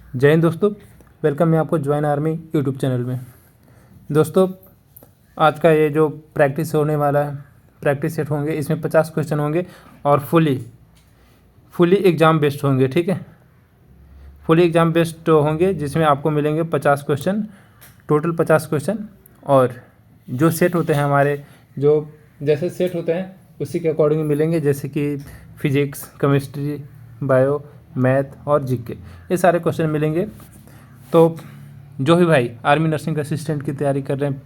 जय हिंद दोस्तों, वेलकम है आपको ज्वाइन आर्मी यूट्यूब चैनल में। दोस्तों, आज का ये जो प्रैक्टिस होने वाला है, प्रैक्टिस सेट होंगे, इसमें 50 क्वेश्चन होंगे और फुली एग्ज़ाम बेस्ड होंगे। ठीक है, फुली एग्ज़ाम बेस्ड होंगे जिसमें आपको मिलेंगे 50 क्वेश्चन, टोटल 50 क्वेश्चन। और जो सेट होते हैं हमारे, जो जैसे सेट होते हैं उसी के अकॉर्डिंग मिलेंगे, जैसे कि फिजिक्स, केमिस्ट्री, बायो, मैथ और जीके, ये सारे क्वेश्चन मिलेंगे। तो जो भी भाई आर्मी नर्सिंग असिस्टेंट की तैयारी कर रहे हैं,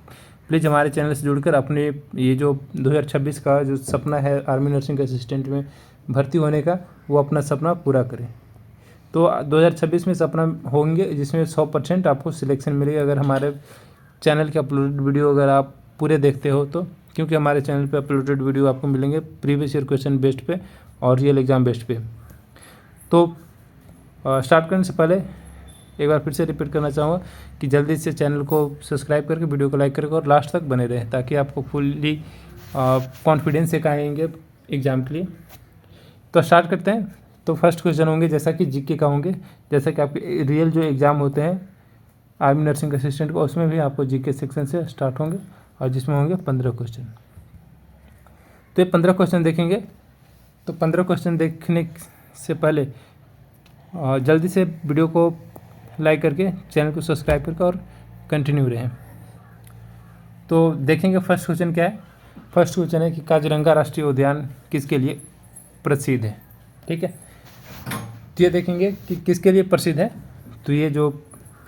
प्लीज़ हमारे चैनल से जुड़कर अपने ये जो 2026 का जो सपना है आर्मी नर्सिंग असिस्टेंट में भर्ती होने का, वो अपना सपना पूरा करें। तो 2026 में सपना होंगे जिसमें 100% आपको सिलेक्शन मिलेगा अगर हमारे चैनल के अपलोडेड वीडियो अगर आप पूरे देखते हो तो। क्योंकि हमारे चैनल पे अपलोडेड वीडियो आपको मिलेंगे प्रीवियस ईयर क्वेश्चन बेस्ड पे और रियल एग्ज़ाम बेस्ड पे। तो स्टार्ट करने से पहले एक बार फिर से रिपीट करना चाहूँगा कि जल्दी से चैनल को सब्सक्राइब करके वीडियो को लाइक करके और लास्ट तक बने रहें, ताकि आपको फुल्ली कॉन्फिडेंस से आएंगे एग्ज़ाम के लिए। तो स्टार्ट करते हैं। तो फर्स्ट क्वेश्चन होंगे जैसा कि जीके का होंगे, जैसा कि आपके रियल जो एग्ज़ाम होते हैं आर्मी नर्सिंग असिस्टेंट को, उसमें भी आपको जीके सेक्शन से स्टार्ट होंगे और जिसमें होंगे 15 क्वेश्चन। तो ये 15 क्वेश्चन देखेंगे। तो 15 क्वेश्चन देखने से पहले जल्दी से वीडियो को लाइक करके चैनल को सब्सक्राइब करके और कंटिन्यू रहें। तो देखेंगे फर्स्ट क्वेश्चन क्या है। फर्स्ट क्वेश्चन है कि काजीरंगा राष्ट्रीय उद्यान किसके लिए प्रसिद्ध है। ठीक है, तो ये देखेंगे कि किसके लिए प्रसिद्ध है। तो ये जो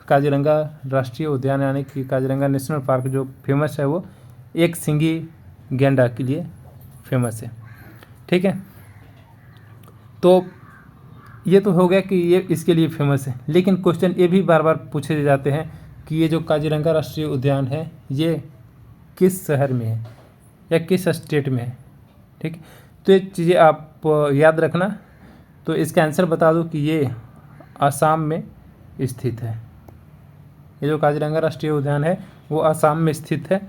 काजीरंगा राष्ट्रीय उद्यान यानी कि काजीरंगा नेशनल पार्क जो फेमस है, वो एक सिंगी गैंडा के लिए फेमस है। ठीक है, तो ये तो हो गया कि ये इसके लिए फेमस है, लेकिन क्वेश्चन ये भी बार बार पूछे जाते हैं कि ये जो काजीरंगा राष्ट्रीय उद्यान है ये किस शहर में है या किस स्टेट में है। ठीक, तो ये चीज़ें आप याद रखना। तो इसका आंसर बता दूं कि ये असम में स्थित है। ये जो काजीरंगा राष्ट्रीय उद्यान है वो असम में स्थित है।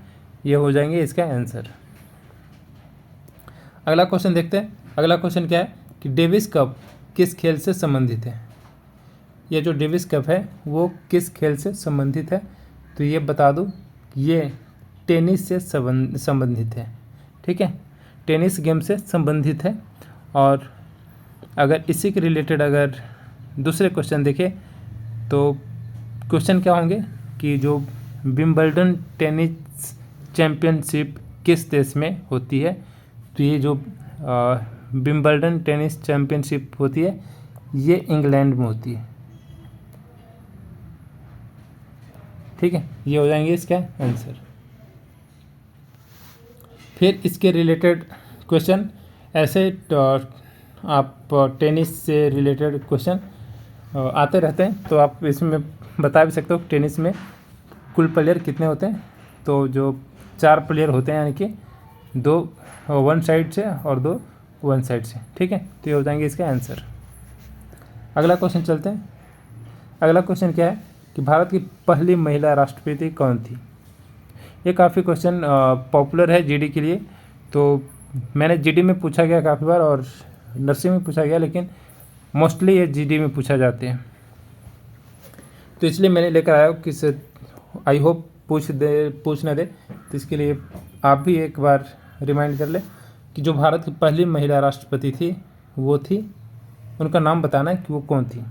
ये हो जाएंगे इसका आंसर। अगला क्वेश्चन देखते हैं। अगला क्वेश्चन क्या है कि डेविस कप किस खेल से संबंधित है। ये जो डेविस कप है वो किस खेल से संबंधित है। तो ये बता दूं ये टेनिस से संबंधित है। ठीक है, टेनिस गेम से संबंधित है। और अगर इसी के रिलेटेड अगर दूसरे क्वेश्चन देखें तो क्वेश्चन क्या होंगे कि जो विंबलडन टेनिस चैम्पियनशिप किस देश में होती है। तो ये जो विंबलडन टेनिस चैम्पियनशिप होती है ये इंग्लैंड में होती है। ठीक है, ये हो जाएंगे इसका आंसर। फिर इसके रिलेटेड क्वेश्चन ऐसे आप टेनिस से रिलेटेड क्वेश्चन आते रहते हैं, तो आप इसमें बता भी सकते हो टेनिस में कुल प्लेयर कितने होते हैं। तो जो 4 प्लेयर होते हैं, यानी कि 2 वन साइड से और 2 वन साइड से। ठीक है, तो ये हो जाएंगे इसका आंसर। अगला क्वेश्चन चलते हैं। अगला क्वेश्चन क्या है कि भारत की पहली महिला राष्ट्रपति कौन थी। ये काफ़ी क्वेश्चन पॉपुलर है जीडी के लिए। तो मैंने जीडी में पूछा गया काफ़ी बार और नर्सिंग में पूछा गया, लेकिन मोस्टली ये जीडी में पूछा जाते हैं। तो इसलिए मैंने लेकर आया कि आई होप पूछ ना दे। तो इसके लिए आप भी एक बार रिमाइंड कर ले कि जो भारत की पहली महिला राष्ट्रपति थी वो थी, उनका नाम बताना है कि वो कौन थी।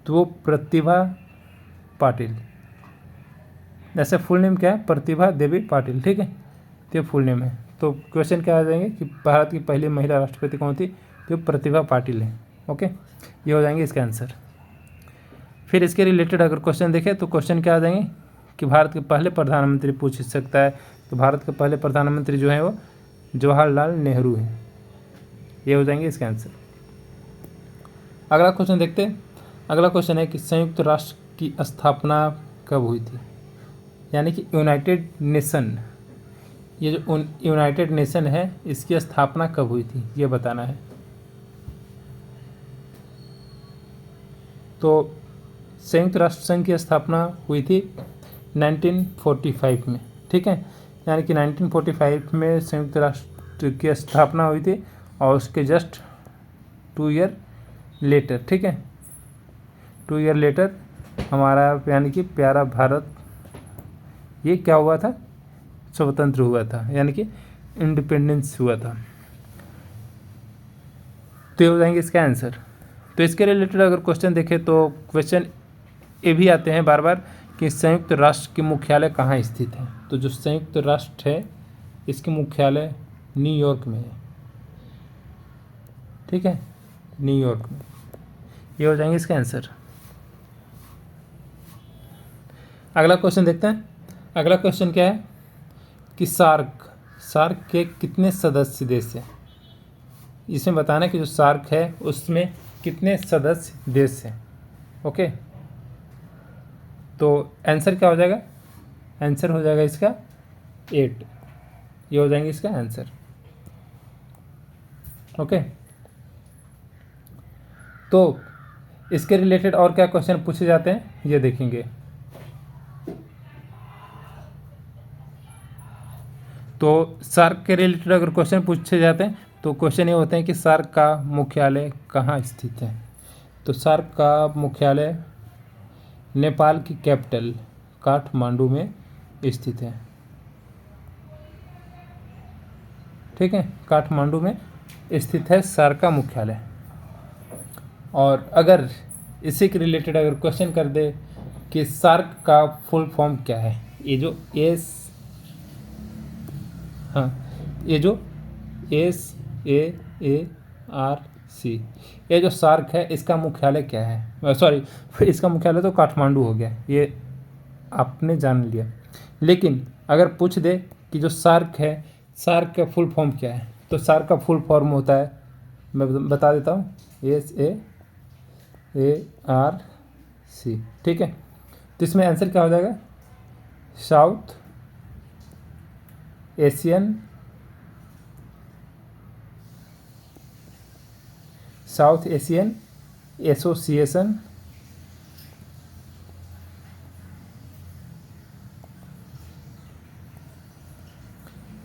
तो वो प्रतिभा पाटिल। ऐसे फुल नेम क्या है, प्रतिभा देवी पाटिल। ठीक है, तो ये फुल नेम है। तो क्वेश्चन क्या आ जाएंगे कि भारत की पहली महिला राष्ट्रपति कौन थी। तो प्रतिभा पाटिल है। ओके, ये हो जाएंगे इसका आंसर। फिर इसके रिलेटेड अगर क्वेश्चन देखें तो क्वेश्चन क्या आ जाएंगे कि भारत के पहले प्रधानमंत्री पूछ सकता है। तो भारत के पहले प्रधानमंत्री जो है वो जवाहरलाल नेहरू हैं। ये हो जाएंगे इसका आंसर। अगला क्वेश्चन देखते हैं। अगला क्वेश्चन है कि संयुक्त राष्ट्र की स्थापना कब हुई थी, यानी कि यूनाइटेड नेशन, ये जो यूनाइटेड नेशन है इसकी स्थापना कब हुई थी ये बताना है। तो संयुक्त राष्ट्र संघ की स्थापना हुई थी 1945 में। ठीक है, यानी कि 1945 में संयुक्त राष्ट्र की स्थापना हुई थी और उसके जस्ट 2 ईयर लेटर। ठीक है, 2 ईयर लेटर हमारा यानी कि प्यारा भारत ये क्या हुआ था, स्वतंत्र हुआ था, यानी कि इंडिपेंडेंस हुआ था। तो ये हो जाएंगे इसका आंसर। तो इसके रिलेटेड अगर क्वेश्चन देखें तो क्वेश्चन ये भी आते हैं बार बार कि संयुक्त राष्ट्र के मुख्यालय कहाँ स्थित है। तो जो संयुक्त राष्ट्र है इसके मुख्यालय न्यूयॉर्क में है, ठीक है, न्यूयॉर्क में। ये हो जाएंगे इसका आंसर। अगला क्वेश्चन देखते हैं। अगला क्वेश्चन क्या है कि सार्क के कितने सदस्य देश हैं। इसमें बताना है कि जो सार्क है उसमें कितने सदस्य देश हैं। ओके, तो आंसर क्या हो जाएगा, आंसर हो जाएगा इसका 8। ये हो जाएंगे इसका आंसर। ओके, तो इसके रिलेटेड और क्या क्वेश्चन पूछे जाते हैं ये देखेंगे। तो सार्क के रिलेटेड अगर क्वेश्चन पूछे जाते हैं तो क्वेश्चन ये होते हैं कि सार्क का मुख्यालय कहाँ स्थित है। तो सार्क का मुख्यालय नेपाल की कैपिटल काठमांडू में स्थित है, ठीक है, काठमांडू में स्थित है सार्क का मुख्यालय। और अगर इसी के रिलेटेड अगर क्वेश्चन कर दे कि सार्क का फुल फॉर्म क्या है, ये जो SAARC, ये जो सार्क है इसका मुख्यालय क्या है, सॉरी इसका मुख्यालय तो काठमांडू हो गया, ये आपने जान लिया। लेकिन अगर पूछ दे कि जो सार्क है, सार्क का फुल फॉर्म क्या है, तो सार्क का फुल फॉर्म होता है, मैं बता देता हूँ, SAARC, ठीक है। तो इसमें आंसर क्या हो जाएगा, South Asian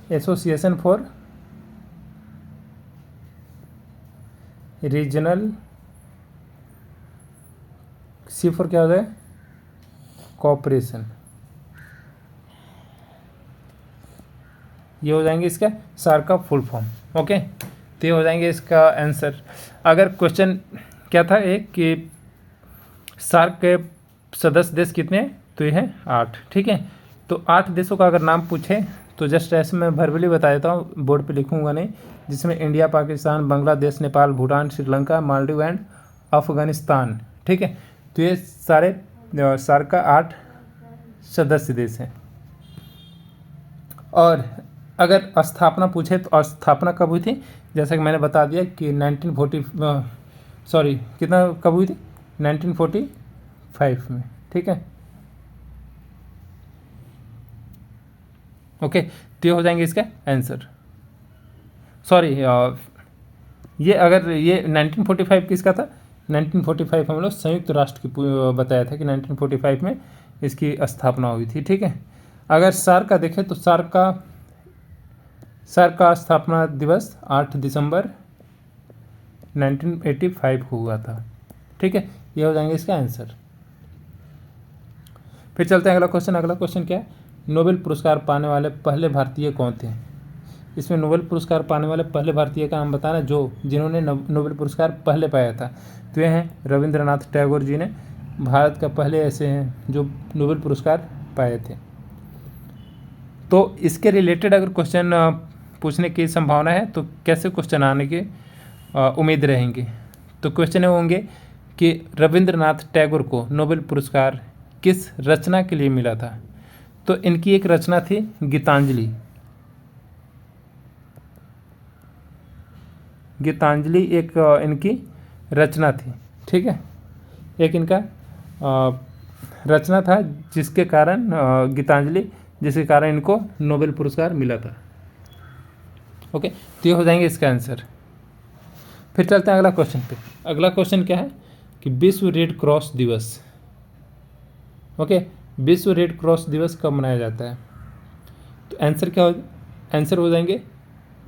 Association for Regional, C for क्या हो जाए, कोऑपरेशन। ये हो जाएंगे इसका सार्क का फुल फॉर्म। ओके, तो ये हो जाएंगे इसका आंसर। अगर क्वेश्चन क्या था एक कि सार्क के सदस्य देश कितने हैं, तो ये है 8, ठीक है। तो 8 देशों का अगर नाम पूछे तो जस्ट ऐसे मैं वर्बली बता देता हूँ, बोर्ड पे लिखूंगा नहीं, जिसमें इंडिया, पाकिस्तान, बांग्लादेश, नेपाल, भूटान, श्रीलंका, मालदीव एंड अफगानिस्तान, ठीक है। तो ये सारे सार्क का 8 सदस्य देश हैं। और अगर स्थापना पूछे तो स्थापना कब हुई थी, जैसा कि मैंने बता दिया कि 1940 कितना कब हुई थी, 1945 में, ठीक है। ओके, तो ये हो जाएंगे इसका आंसर। सॉरी, ये अगर ये 1945 किसका था, 1945 हम लोग संयुक्त राष्ट्र की बताया था कि 1945 में इसकी स्थापना हुई थी, ठीक है। अगर सार्क का देखें तो सार्क का स्थापना दिवस 8 दिसंबर 1985 को हुआ था, ठीक है। ये हो जाएंगे इसका आंसर। फिर चलते हैं अगला क्वेश्चन। अगला क्वेश्चन क्या है, नोबेल पुरस्कार पाने वाले पहले भारतीय कौन थे। इसमें नोबेल पुरस्कार पाने वाले पहले भारतीय का नाम बताना जिन्होंने नोबेल पुरस्कार पहले पाया था। तो ये हैं रविंद्रनाथ टैगोर जी ने भारत का पहले ऐसे हैं जो नोबेल पुरस्कार पाए थे। तो इसके रिलेटेड अगर क्वेश्चन पूछने की संभावना है तो कैसे क्वेश्चन आने की उम्मीद रहेंगे। तो क्वेश्चन होंगे कि रविंद्रनाथ टैगोर को नोबेल पुरस्कार किस रचना के लिए मिला था। तो इनकी एक रचना थी गीतांजलि। गीतांजलि एक इनकी रचना थी, ठीक है। एक इनका रचना था जिसके कारण गीतांजलि, जिसके कारण इनको नोबेल पुरस्कार मिला था। ओके, तो ये हो जाएंगे इसका आंसर। फिर चलते हैं अगला क्वेश्चन पे। अगला क्वेश्चन क्या है कि विश्व रेड क्रॉस दिवस, ओके, विश्व रेड क्रॉस दिवस कब मनाया जाता है। तो आंसर क्या हो, आंसर हो जाएंगे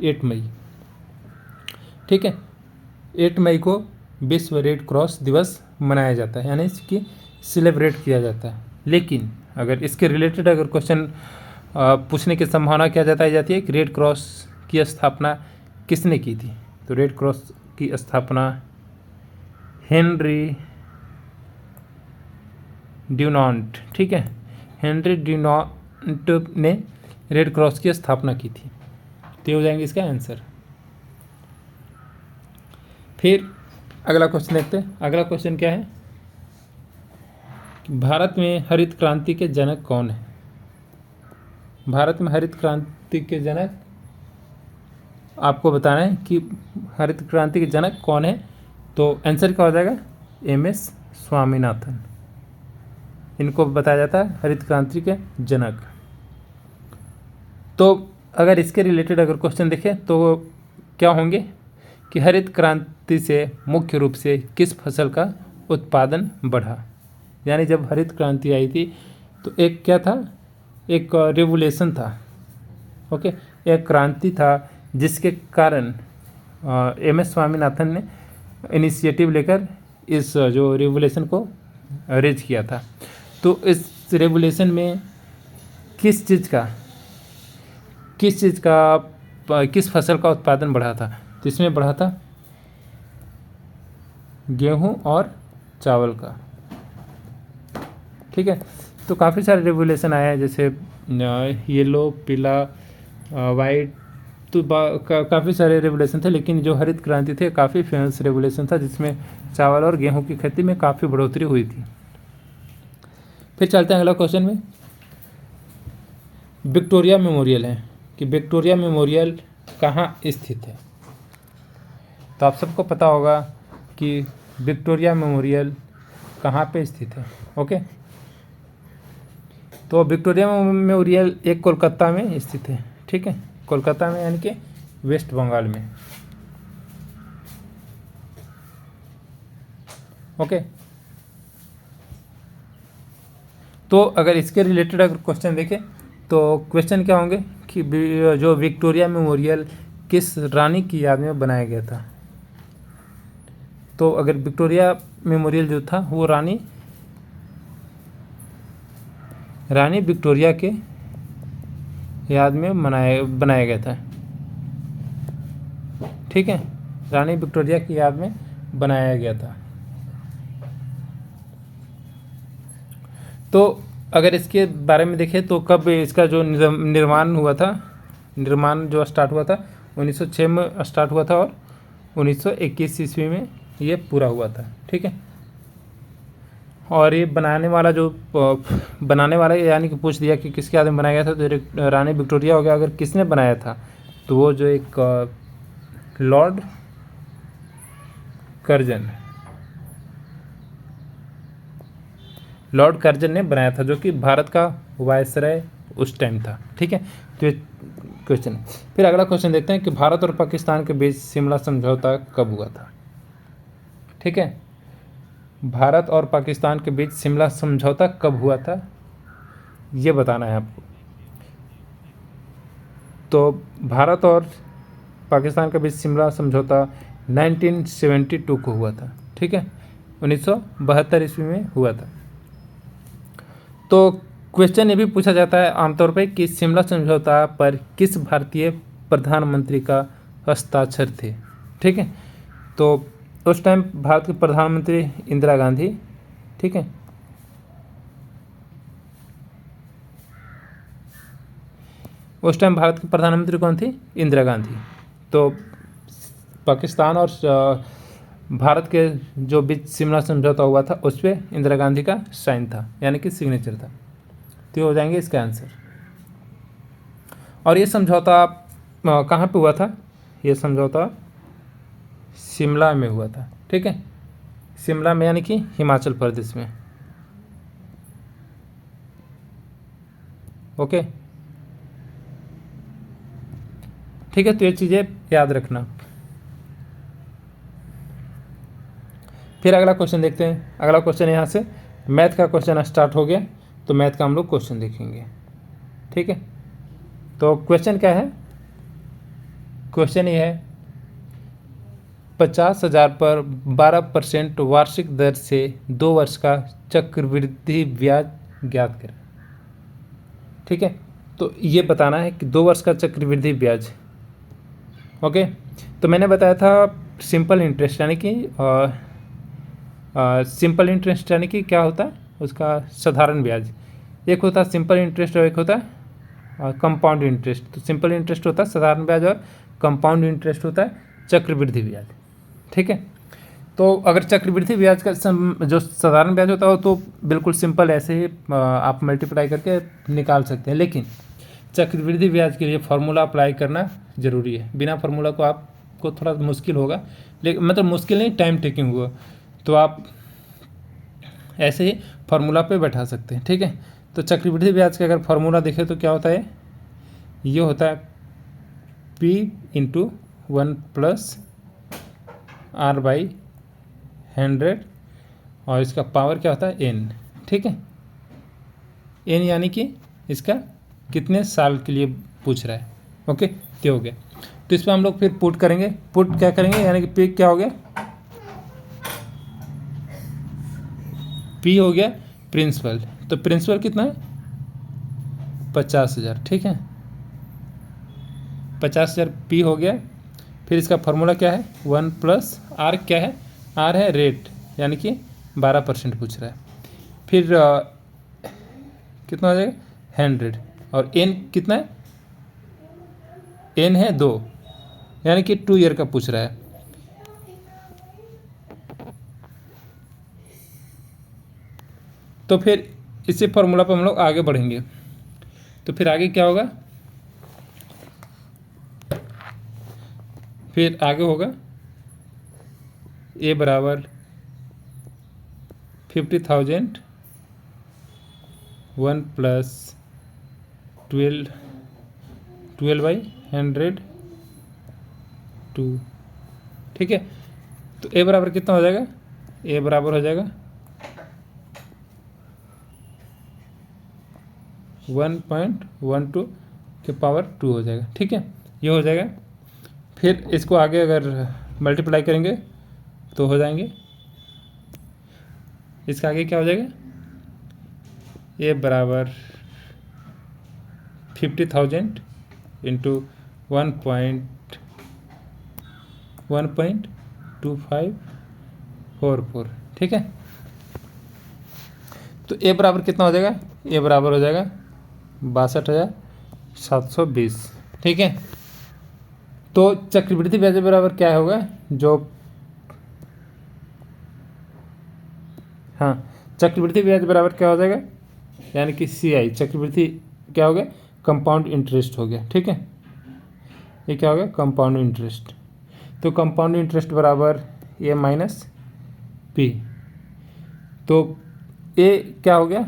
8 मई, ठीक है। 8 मई को विश्व रेड क्रॉस दिवस मनाया जाता है, यानी कि सेलिब्रेट किया जाता है। लेकिन अगर इसके रिलेटेड अगर क्वेश्चन पूछने की संभावना क्या जताई जाती है कि रेड क्रॉस की स्थापना किसने की थी, तो रेड क्रॉस की स्थापना हेनरी ड्यूनांट, ठीक है, हेनरी ड्यूनांट ने रेड क्रॉस की स्थापना की थी। तो ये हो जाएंगे इसका आंसर। फिर अगला क्वेश्चन देखते हैं। अगला क्वेश्चन क्या है, भारत में हरित क्रांति के जनक कौन है? भारत में हरित क्रांति के जनक आपको बताना है कि हरित क्रांति के जनक कौन है। तो आंसर क्या हो जाएगा, एम.एस. स्वामीनाथन। इनको बताया जाता है हरित क्रांति के जनक। तो अगर इसके रिलेटेड अगर क्वेश्चन देखें तो क्या होंगे कि हरित क्रांति से मुख्य रूप से किस फसल का उत्पादन बढ़ा। यानी जब हरित क्रांति आई थी तो एक क्या था, एक रेवोल्यूशन था, ओके, एक क्रांति था जिसके कारण एम.एस. स्वामीनाथन ने इनिशिएटिव लेकर इस जो रेवोल्यूशन को रेज किया था। तो इस रेवोल्यूशन में किस फसल का उत्पादन बढ़ा था, तो इसमें बढ़ा था गेहूं और चावल का, ठीक है। तो काफ़ी सारे रेवोल्यूशन आए हैं, जैसे येलो, पीला, वाइट, तो काफ़ी सारे रेवोल्यूशन थे, लेकिन जो हरित क्रांति थे काफ़ी फेमस रेवोल्यूशन था जिसमें चावल और गेहूं की खेती में काफ़ी बढ़ोतरी हुई थी। फिर चलते हैं अगला क्वेश्चन में। विक्टोरिया मेमोरियल है कि विक्टोरिया मेमोरियल कहाँ स्थित है। तो आप सबको पता होगा कि विक्टोरिया मेमोरियल कहाँ पे स्थित है, ओके। तो विक्टोरिया मेमोरियल एक कोलकाता में स्थित है, ठीक है, कोलकाता में, यानी कि वेस्ट बंगाल में, ओके। तो अगर इसके रिलेटेड अगर क्वेश्चन देखें तो क्वेश्चन क्या होंगे कि जो विक्टोरिया मेमोरियल किस रानी की याद में बनाया गया था। तो अगर विक्टोरिया मेमोरियल जो था वो रानी विक्टोरिया के याद में बनाया गया था, ठीक है, रानी विक्टोरिया की याद में बनाया गया था। तो अगर इसके बारे में देखें तो कब इसका जो निर्माण जो स्टार्ट हुआ था 1906 में स्टार्ट हुआ था और 1921 ईस्वी में ये पूरा हुआ था, ठीक है। और ये बनाने वाला यानी कि पूछ दिया कि किसके याद में बनाया गया था, तो रानी विक्टोरिया हो गया। अगर किसने बनाया था तो वो जो एक लॉर्ड कर्जन ने बनाया था, जो कि भारत का वायसराय उस टाइम था, ठीक है। तो ये क्वेश्चन है। फिर अगला क्वेश्चन देखते हैं कि भारत और पाकिस्तान के बीच शिमला समझौता कब हुआ था, ठीक है। भारत और पाकिस्तान के बीच शिमला समझौता कब हुआ था ये बताना है आपको। तो भारत और पाकिस्तान के बीच शिमला समझौता 1972 को हुआ था, ठीक है, 1972 ईस्वी में हुआ था। तो क्वेश्चन ये भी पूछा जाता है आमतौर पर कि शिमला समझौता पर किस भारतीय प्रधानमंत्री का हस्ताक्षर थे, ठीक है। तो उस टाइम भारत के प्रधानमंत्री इंदिरा गांधी, ठीक है, उस टाइम भारत के प्रधानमंत्री कौन थी, इंदिरा गांधी। तो पाकिस्तान और भारत के जो बीच शिमला समझौता हुआ था उस पर इंदिरा गांधी का साइन था, यानी कि सिग्नेचर था। तो ये हो जाएंगे इसका आंसर। और ये समझौता कहाँ पे हुआ था, ये समझौता शिमला में हुआ था, ठीक है, शिमला में, यानी कि हिमाचल प्रदेश में, ओके, ठीक है। तो ये चीज़ें याद रखना। फिर अगला क्वेश्चन देखते हैं। अगला क्वेश्चन यहाँ से मैथ का क्वेश्चन स्टार्ट हो गया, तो मैथ का हम लोग क्वेश्चन देखेंगे, ठीक है। तो क्वेश्चन क्या है, क्वेश्चन ये है 50,000 पर 12% वार्षिक दर से 2 वर्ष का चक्रवृद्धि ब्याज ज्ञात करें। ठीक है, तो ये बताना है कि 2 वर्ष का चक्रवृद्धि ब्याज। ओके, तो मैंने बताया था सिंपल इंटरेस्ट यानी कि सिंपल इंटरेस्ट यानी कि क्या होता है उसका साधारण ब्याज। एक होता है सिंपल इंटरेस्ट और एक होता है कंपाउंड इंटरेस्ट। तो सिंपल इंटरेस्ट होता है साधारण ब्याज और कंपाउंड इंटरेस्ट होता है चक्रवृद्धि ब्याज। ठीक है, तो अगर चक्रवृद्धि ब्याज का जो साधारण ब्याज होता है तो बिल्कुल सिंपल ऐसे ही आप मल्टीप्लाई करके निकाल सकते हैं, लेकिन चक्रवृद्धि ब्याज के लिए फार्मूला अप्लाई करना ज़रूरी है। बिना फार्मूला को आपको थोड़ा मुश्किल होगा, लेकिन मतलब मुश्किल नहीं, टाइम टेकिंग होगा। तो आप ऐसे ही फार्मूला पे बैठा सकते हैं। ठीक है, तो चक्रवृद्धि ब्याज का अगर फार्मूला देखें तो क्या होता है, ये होता है P × 1 + R/100 और इसका पावर क्या होता है n। ठीक है, n यानी कि इसका कितने साल के लिए पूछ रहा है। ओके, तो हो गया। तो इस पर हम लोग फिर पुट करेंगे। पुट क्या करेंगे यानी कि P क्या हो गया, P हो गया प्रिंसिपल। तो प्रिंसिपल कितना है 50,000। ठीक है, 50,000 P हो गया। फिर इसका फार्मूला क्या है 1 + R क्या है, R है रेट यानी कि 12% पूछ रहा है। फिर कितना हो जाएगा 100 और n कितना है, n है 2 यानी कि 2 ईयर का पूछ रहा है। तो फिर इसी फार्मूला पर हम लोग आगे बढ़ेंगे। तो फिर आगे क्या होगा, फिर आगे होगा A = 50,000 1 + 12/100 2। ठीक है, तो A बराबर कितना हो जाएगा, A बराबर हो जाएगा 1.12 के पावर 2 हो जाएगा। ठीक है, ये हो जाएगा। फिर इसको आगे अगर मल्टीप्लाई करेंगे तो हो जाएंगे, इसका आगे क्या हो जाएगा, A = 50,000 × 1.2544। ठीक है, तो A बराबर कितना हो जाएगा, A बराबर हो जाएगा 62,720। ठीक है, तो चक्रवृद्धि ब्याज बराबर क्या होगा, जो हाँ चक्रवृद्धि ब्याज बराबर क्या हो जाएगा यानी कि CI चक्रवृद्धि क्या हो गया, कंपाउंड इंटरेस्ट हो गया। ठीक है, ये क्या हो गया कंपाउंड इंटरेस्ट। तो कंपाउंड इंटरेस्ट बराबर A - P। तो A क्या हो गया,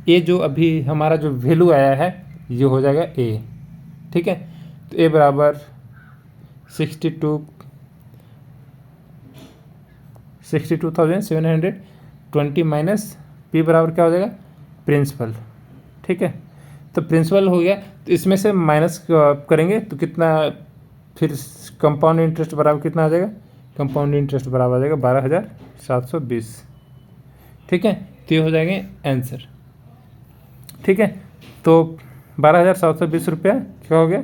A जो अभी हमारा जो वैल्यू आया है ये हो जाएगा A। ठीक है, तो A बराबर 62,720 - P बराबर क्या हो जाएगा प्रिंसिपल। ठीक है, तो प्रिंसिपल हो गया। तो इसमें से माइनस करेंगे तो कितना, फिर कंपाउंड इंटरेस्ट बराबर कितना आ जाएगा, कंपाउंड इंटरेस्ट बराबर आ जाएगा 12,720। ठीक है, तो ये हो जाएंगे आंसर। ठीक है, तो 12,720 रुपया क्या हो गया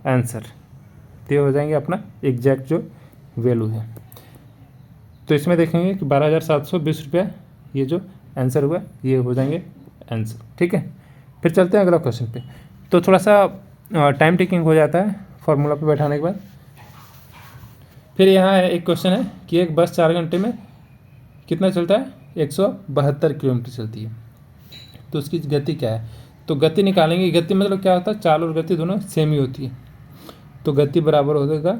आंसर। तो ये हो जाएंगे अपना एग्जैक्ट जो वैल्यू है। तो इसमें देखेंगे कि 12,720 रुपया ये जो आंसर हुआ ये हो जाएंगे आंसर। ठीक है, फिर चलते हैं अगला क्वेश्चन पे। तो थोड़ा सा टाइम टेकिंग हो जाता है फार्मूला पे बैठाने के बाद। फिर यहाँ है एक क्वेश्चन है कि एक बस 4 घंटे में कितना चलता है, 172 किलोमीटर चलती है। तो उसकी गति क्या है, तो गति निकालेंगे। गति मतलब क्या होता है, चाल और गति दोनों सेम ही होती है। तो गति बराबर हो जाएगा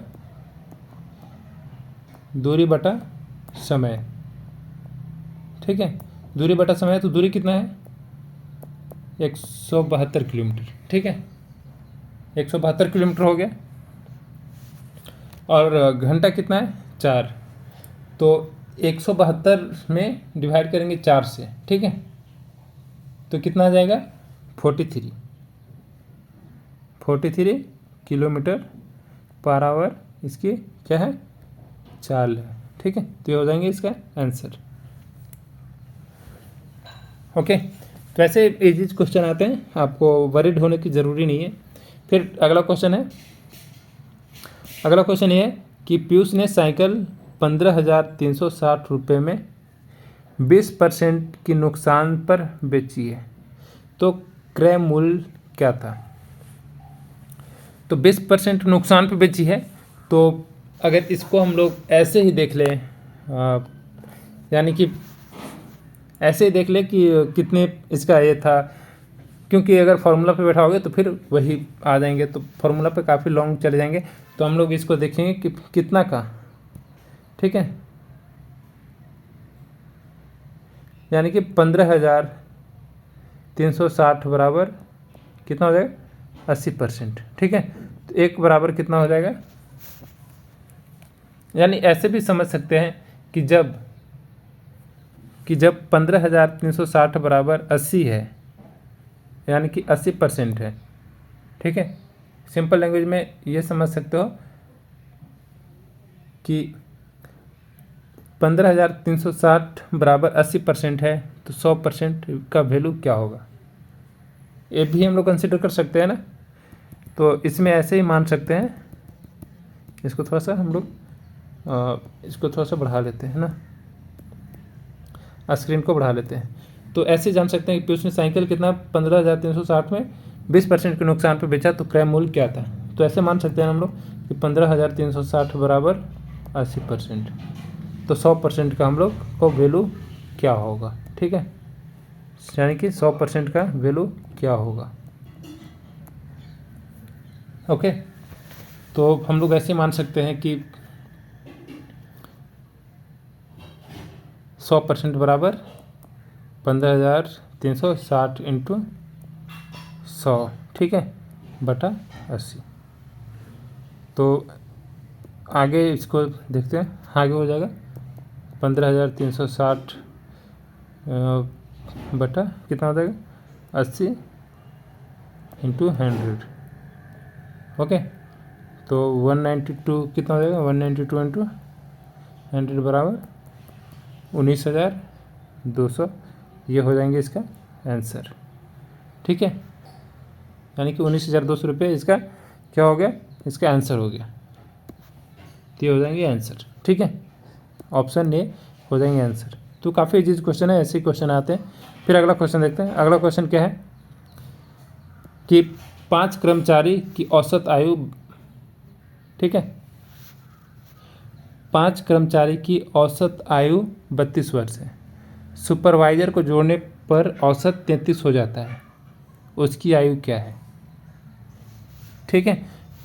दूरी बटा समय। ठीक है, दूरी बटा समय है, तो दूरी कितना है 172 किलोमीटर। ठीक है, 172 किलोमीटर हो गया। और घंटा कितना है 4, तो 172 में डिवाइड करेंगे 4 से। ठीक है, तो कितना आ जाएगा 43 किलोमीटर पर आवर इसकी क्या है, चाल है। ठीक है, तो ये हो जाएंगे इसका आंसर। ओके, तो ऐसे इजी क्वेश्चन आते हैं, आपको वरीड होने की ज़रूरी नहीं है। फिर अगला क्वेश्चन है, अगला क्वेश्चन ये है कि पीयूष ने साइकिल 15,360 रुपये में 20% की नुकसान पर बेची है, तो क्रय मूल्य क्या था। तो 20% नुकसान पर बेची है, तो अगर इसको हम लोग ऐसे ही देख लें, यानी कि ऐसे ही देख ले कि कितने इसका ये था, क्योंकि अगर फार्मूला पे बैठाओगे तो फिर वही आ जाएंगे, तो फार्मूला पे काफ़ी लॉन्ग चले जाएंगे। तो हम लोग इसको देखेंगे कि कितना का, ठीक है, यानी कि 15,360 बराबर कितना हो जाएगा, 80%। ठीक है, तो एक बराबर कितना हो जाएगा, यानी ऐसे भी समझ सकते हैं कि जब 15,360 बराबर 80 है, यानी कि 80% है। ठीक है, सिंपल लैंग्वेज में ये समझ सकते हो कि 15,360 बराबर 80% है, तो 100% का वैल्यू क्या होगा, ये भी हम लोग कंसिडर कर सकते हैं ना। तो इसमें ऐसे ही मान सकते हैं, इसको थोड़ा सा हम लोग इसको थोड़ा सा बढ़ा लेते हैं ना, स्क्रीन को बढ़ा लेते हैं। तो ऐसे जान सकते हैं कि पीयूष ने साइकिल कितना 15,360 में 20% के नुकसान पर बेचा, तो क्रय मूल्य क्या था। तो ऐसे मान सकते हैं हम लोग कि 15,360 बराबर 80%, तो 100% का हम लोग को वैल्यू क्या होगा। ठीक है, यानी कि 100% का वैल्यू क्या होगा। ओके, तो हम लोग ऐसे मान सकते हैं कि 100% बराबर 15,360 इंटू 100, ठीक है, बटा 80। तो आगे इसको देखते हैं, आगे हो जाएगा 15,360 बटा कितना हो जाएगा, 80 इंटू 100। ओके, तो 192 कितना हो जाएगा, 192 इंटू 100 बराबर 19,200, ये हो जाएंगे इसका आंसर। ठीक है, यानी कि 19,200 रुपये इसका क्या हो गया, इसका आंसर हो गया। तो ये हो जाएंगे आंसर। ठीक है, ऑप्शन ए हो जाएंगे आंसर। तो काफ़ी इजी क्वेश्चन है, ऐसे क्वेश्चन आते हैं। फिर अगला क्वेश्चन देखते हैं। अगला क्वेश्चन क्या है कि 5 कर्मचारी की औसत आयु, ठीक है, 5 कर्मचारी की औसत आयु 32 वर्ष है, सुपरवाइजर को जोड़ने पर औसत 33 हो जाता है, उसकी आयु क्या है। ठीक है,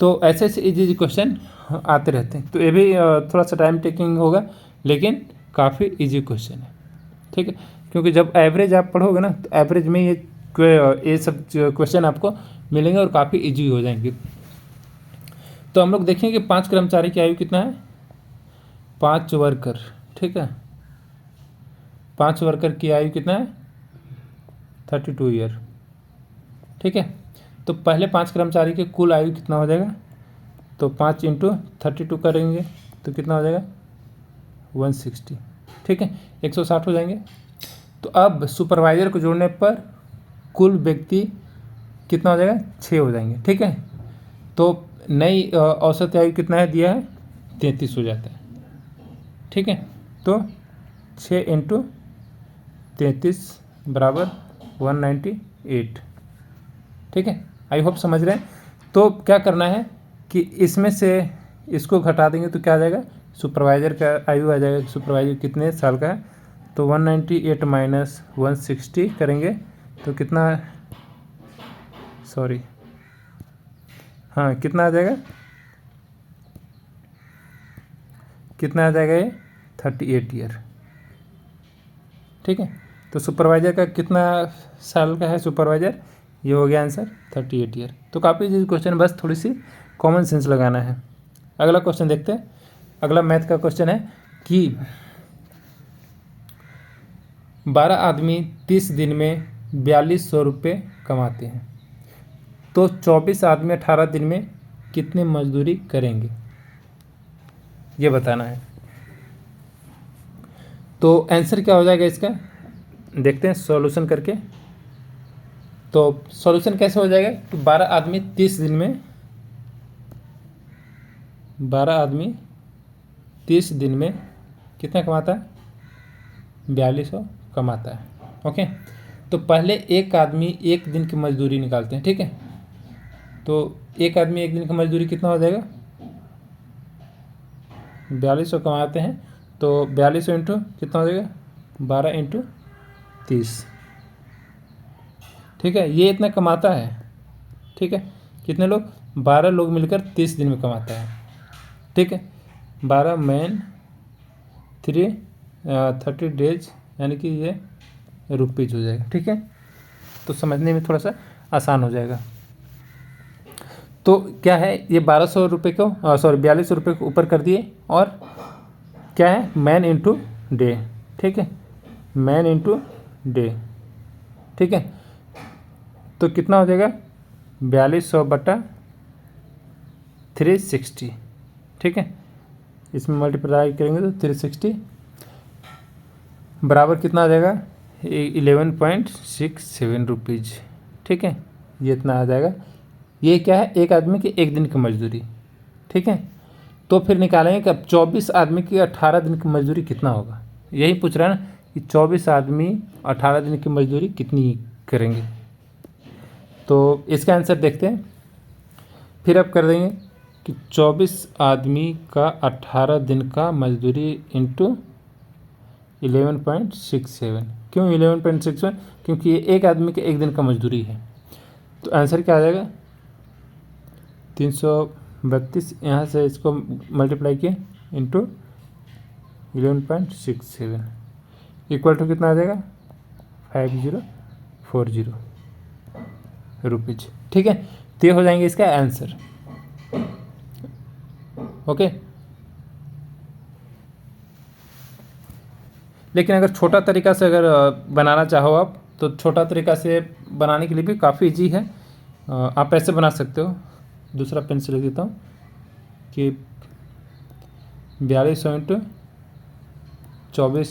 तो ऐसे ऐसे इजी क्वेश्चन आते रहते हैं। तो ये भी थोड़ा सा टाइम टेकिंग होगा, लेकिन काफ़ी इजी क्वेश्चन है। ठीक है, क्योंकि जब एवरेज आप पढ़ोगे ना, तो एवरेज में ये सब क्वेश्चन आपको मिलेंगे और काफ़ी इजी हो जाएंगे। तो हम लोग देखेंगे 5 कर्मचारी की आयु कितना है, 5 वर्कर। ठीक है, 5 वर्कर की आयु कितना है, 32 ईयर। ठीक है, तो पहले 5 कर्मचारी के कुल आयु कितना हो जाएगा, तो 5 इंटू 32 करेंगे तो कितना हो जाएगा, 160। ठीक है, 160 हो जाएंगे। तो अब सुपरवाइजर को जोड़ने पर कुल व्यक्ति कितना हो जाएगा, 6 हो जाएंगे। ठीक है, तो नई औसत आयु कितना है दिया है, 33 हो जाता है। ठीक है, तो 6 इंटू 33 बराबर 198। ठीक है, आई होप समझ रहे हैं। तो क्या करना है कि इसमें से इसको घटा देंगे तो क्या आ जाएगा, सुपरवाइजर का आयु आ जाएगा, सुपरवाइजर कितने साल का है, तो 198 माइनस 160 करेंगे तो कितना, सॉरी हाँ, कितना आ जाएगा, कितना आ जाएगा ये, 38 ईयर। ठीक है, तो सुपरवाइजर का कितना साल का है सुपरवाइजर, ये हो गया आंसर 38 ईयर। तो काफ़ी इजी क्वेश्चन, बस थोड़ी सी कॉमन सेंस लगाना है। अगला क्वेश्चन देखते हैं। अगला मैथ का क्वेश्चन है कि 12 आदमी 30 दिन में 4200 रुपये कमाते हैं, तो 24 आदमी 18 दिन में कितनी मजदूरी करेंगे। ये बताना है। तो आंसर क्या हो जाएगा इसका, देखते हैं सॉल्यूशन करके। तो सॉल्यूशन कैसे हो जाएगा कि 12 आदमी 30 दिन में, 12 आदमी 30 दिन में कितना कमाता है, 4200 कमाता है। ओके, तो पहले एक आदमी एक दिन की मजदूरी निकालते हैं, ठीक है। तो एक आदमी एक दिन की मजदूरी कितना हो जाएगा, 4200 कमाते हैं, तो 4200 इंटू कितना हो जाएगा, 12 इंटू 30, ठीक है। ये इतना कमाता है, ठीक है। कितने लोग, 12 लोग मिलकर 30 दिन में कमाता है, ठीक है। 12 मैन 30 डेज, यानी कि ये रुपीज हो जाएगा, ठीक है। तो समझने में थोड़ा सा आसान हो जाएगा। तो क्या है, ये 1200 रुपये को 4200 रुपये को ऊपर कर दिए, और क्या है, मैन इंटू डे, ठीक है, मैन इंटू डे, ठीक है। तो कितना हो जाएगा, 4200 बटा 360, ठीक है। इसमें मल्टीप्लाई करेंगे तो 360 बराबर कितना आ जाएगा, 11.67 रुपीज़, ठीक है। ये इतना आ जाएगा। ये क्या है, एक आदमी की एक दिन की मजदूरी, ठीक है। तो फिर निकालेंगे कि अब 24 आदमी की 18 दिन की मजदूरी कितना होगा। यही पूछ रहा है ना कि 24 आदमी 18 दिन की मजदूरी कितनी करेंगे। तो इसका आंसर देखते हैं। फिर अब कर देंगे कि 24 आदमी का 18 दिन का मजदूरी इंटू 11.67। क्यों 11.67, क्योंकि ये एक आदमी के एक दिन का मजदूरी है। तो आंसर क्या आ जाएगा, 332, यहाँ से इसको मल्टीप्लाई किए इंटू 11.67 इक्वल टू कितना आ जाएगा, 5040 रुपीज़, ठीक है। तो ये हो जाएंगे इसका आंसर। ओके, लेकिन अगर छोटा तरीका से अगर बनाना चाहो आप, तो छोटा तरीका से बनाने के लिए भी काफ़ी इजी है। आप ऐसे बना सकते हो, दूसरा पेन से लिख देता हूँ कि 4200 into 24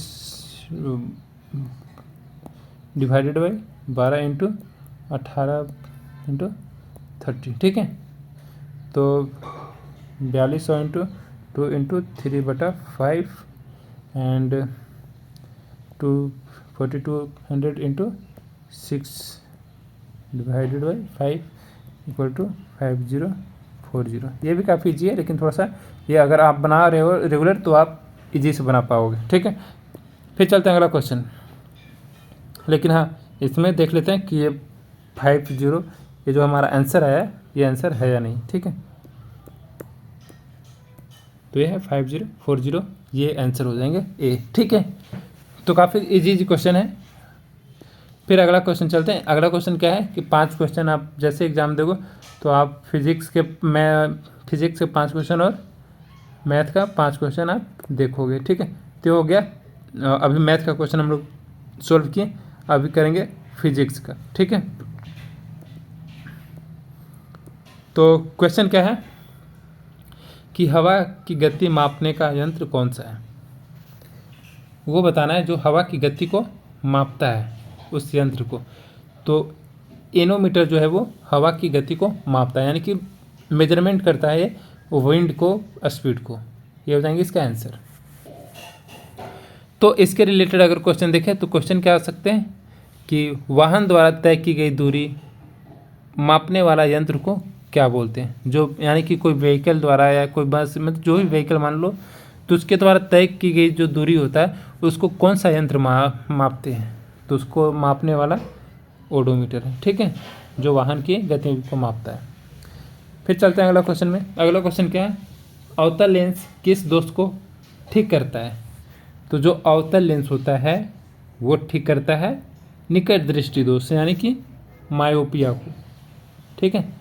divided by 12 into 18 into 30, ठीक है। तो 4200 into 2 into 3/5 and 4200 into 6 divided by 5 equal to 5040। ये भी काफ़ी ईजी है, लेकिन थोड़ा सा ये अगर आप बना रहे हो रेगुलर तो आप इजी से बना पाओगे, ठीक है। फिर चलते हैं अगला क्वेश्चन। लेकिन हाँ, इसमें देख लेते हैं कि ये 50 ये जो हमारा आंसर आया, ये आंसर है या नहीं, ठीक है। तो ये है 5040, ये आंसर हो जाएंगे ए, ठीक है। तो काफ़ी इजी क्वेश्चन है। फिर अगला क्वेश्चन चलते हैं। अगला क्वेश्चन क्या है कि 5 क्वेश्चन आप जैसे एग्ज़ाम दोगे तो आप फिजिक्स के 5 क्वेश्चन और मैथ का 5 क्वेश्चन आप देखोगे, ठीक है। तो हो गया, अभी मैथ का क्वेश्चन हम लोग सॉल्व किए, अभी करेंगे फिजिक्स का, ठीक है। तो क्वेश्चन क्या है कि हवा की गति मापने का यंत्र कौन सा है, वो बताना है जो हवा की गति को मापता है उस यंत्र को। तो एनोमीटर जो है वो हवा की गति को मापता है, यानी कि मेजरमेंट करता है ये विंड को, स्पीड को। ये हो जाएंगे इसका आंसर। तो इसके रिलेटेड अगर क्वेश्चन देखें तो क्वेश्चन क्या आ सकते हैं कि वाहन द्वारा तय की गई दूरी मापने वाला यंत्र को क्या बोलते हैं। जो यानी कि कोई व्हीकल द्वारा या कोई बस, मतलब जो भी व्हीकल मान लो, तो उसके द्वारा तय की गई जो दूरी होता है उसको कौन सा यंत्र मापते हैं, तो उसको मापने वाला ओडोमीटर है, ठीक है, जो वाहन की गति को मापता है। फिर चलते हैं अगला क्वेश्चन में। अगला क्वेश्चन क्या है, अवतल लेंस किस दोष को ठीक करता है। तो जो अवतल लेंस होता है वो ठीक करता है निकट दृष्टि दोष, यानी कि मायोपिया को, ठीक है।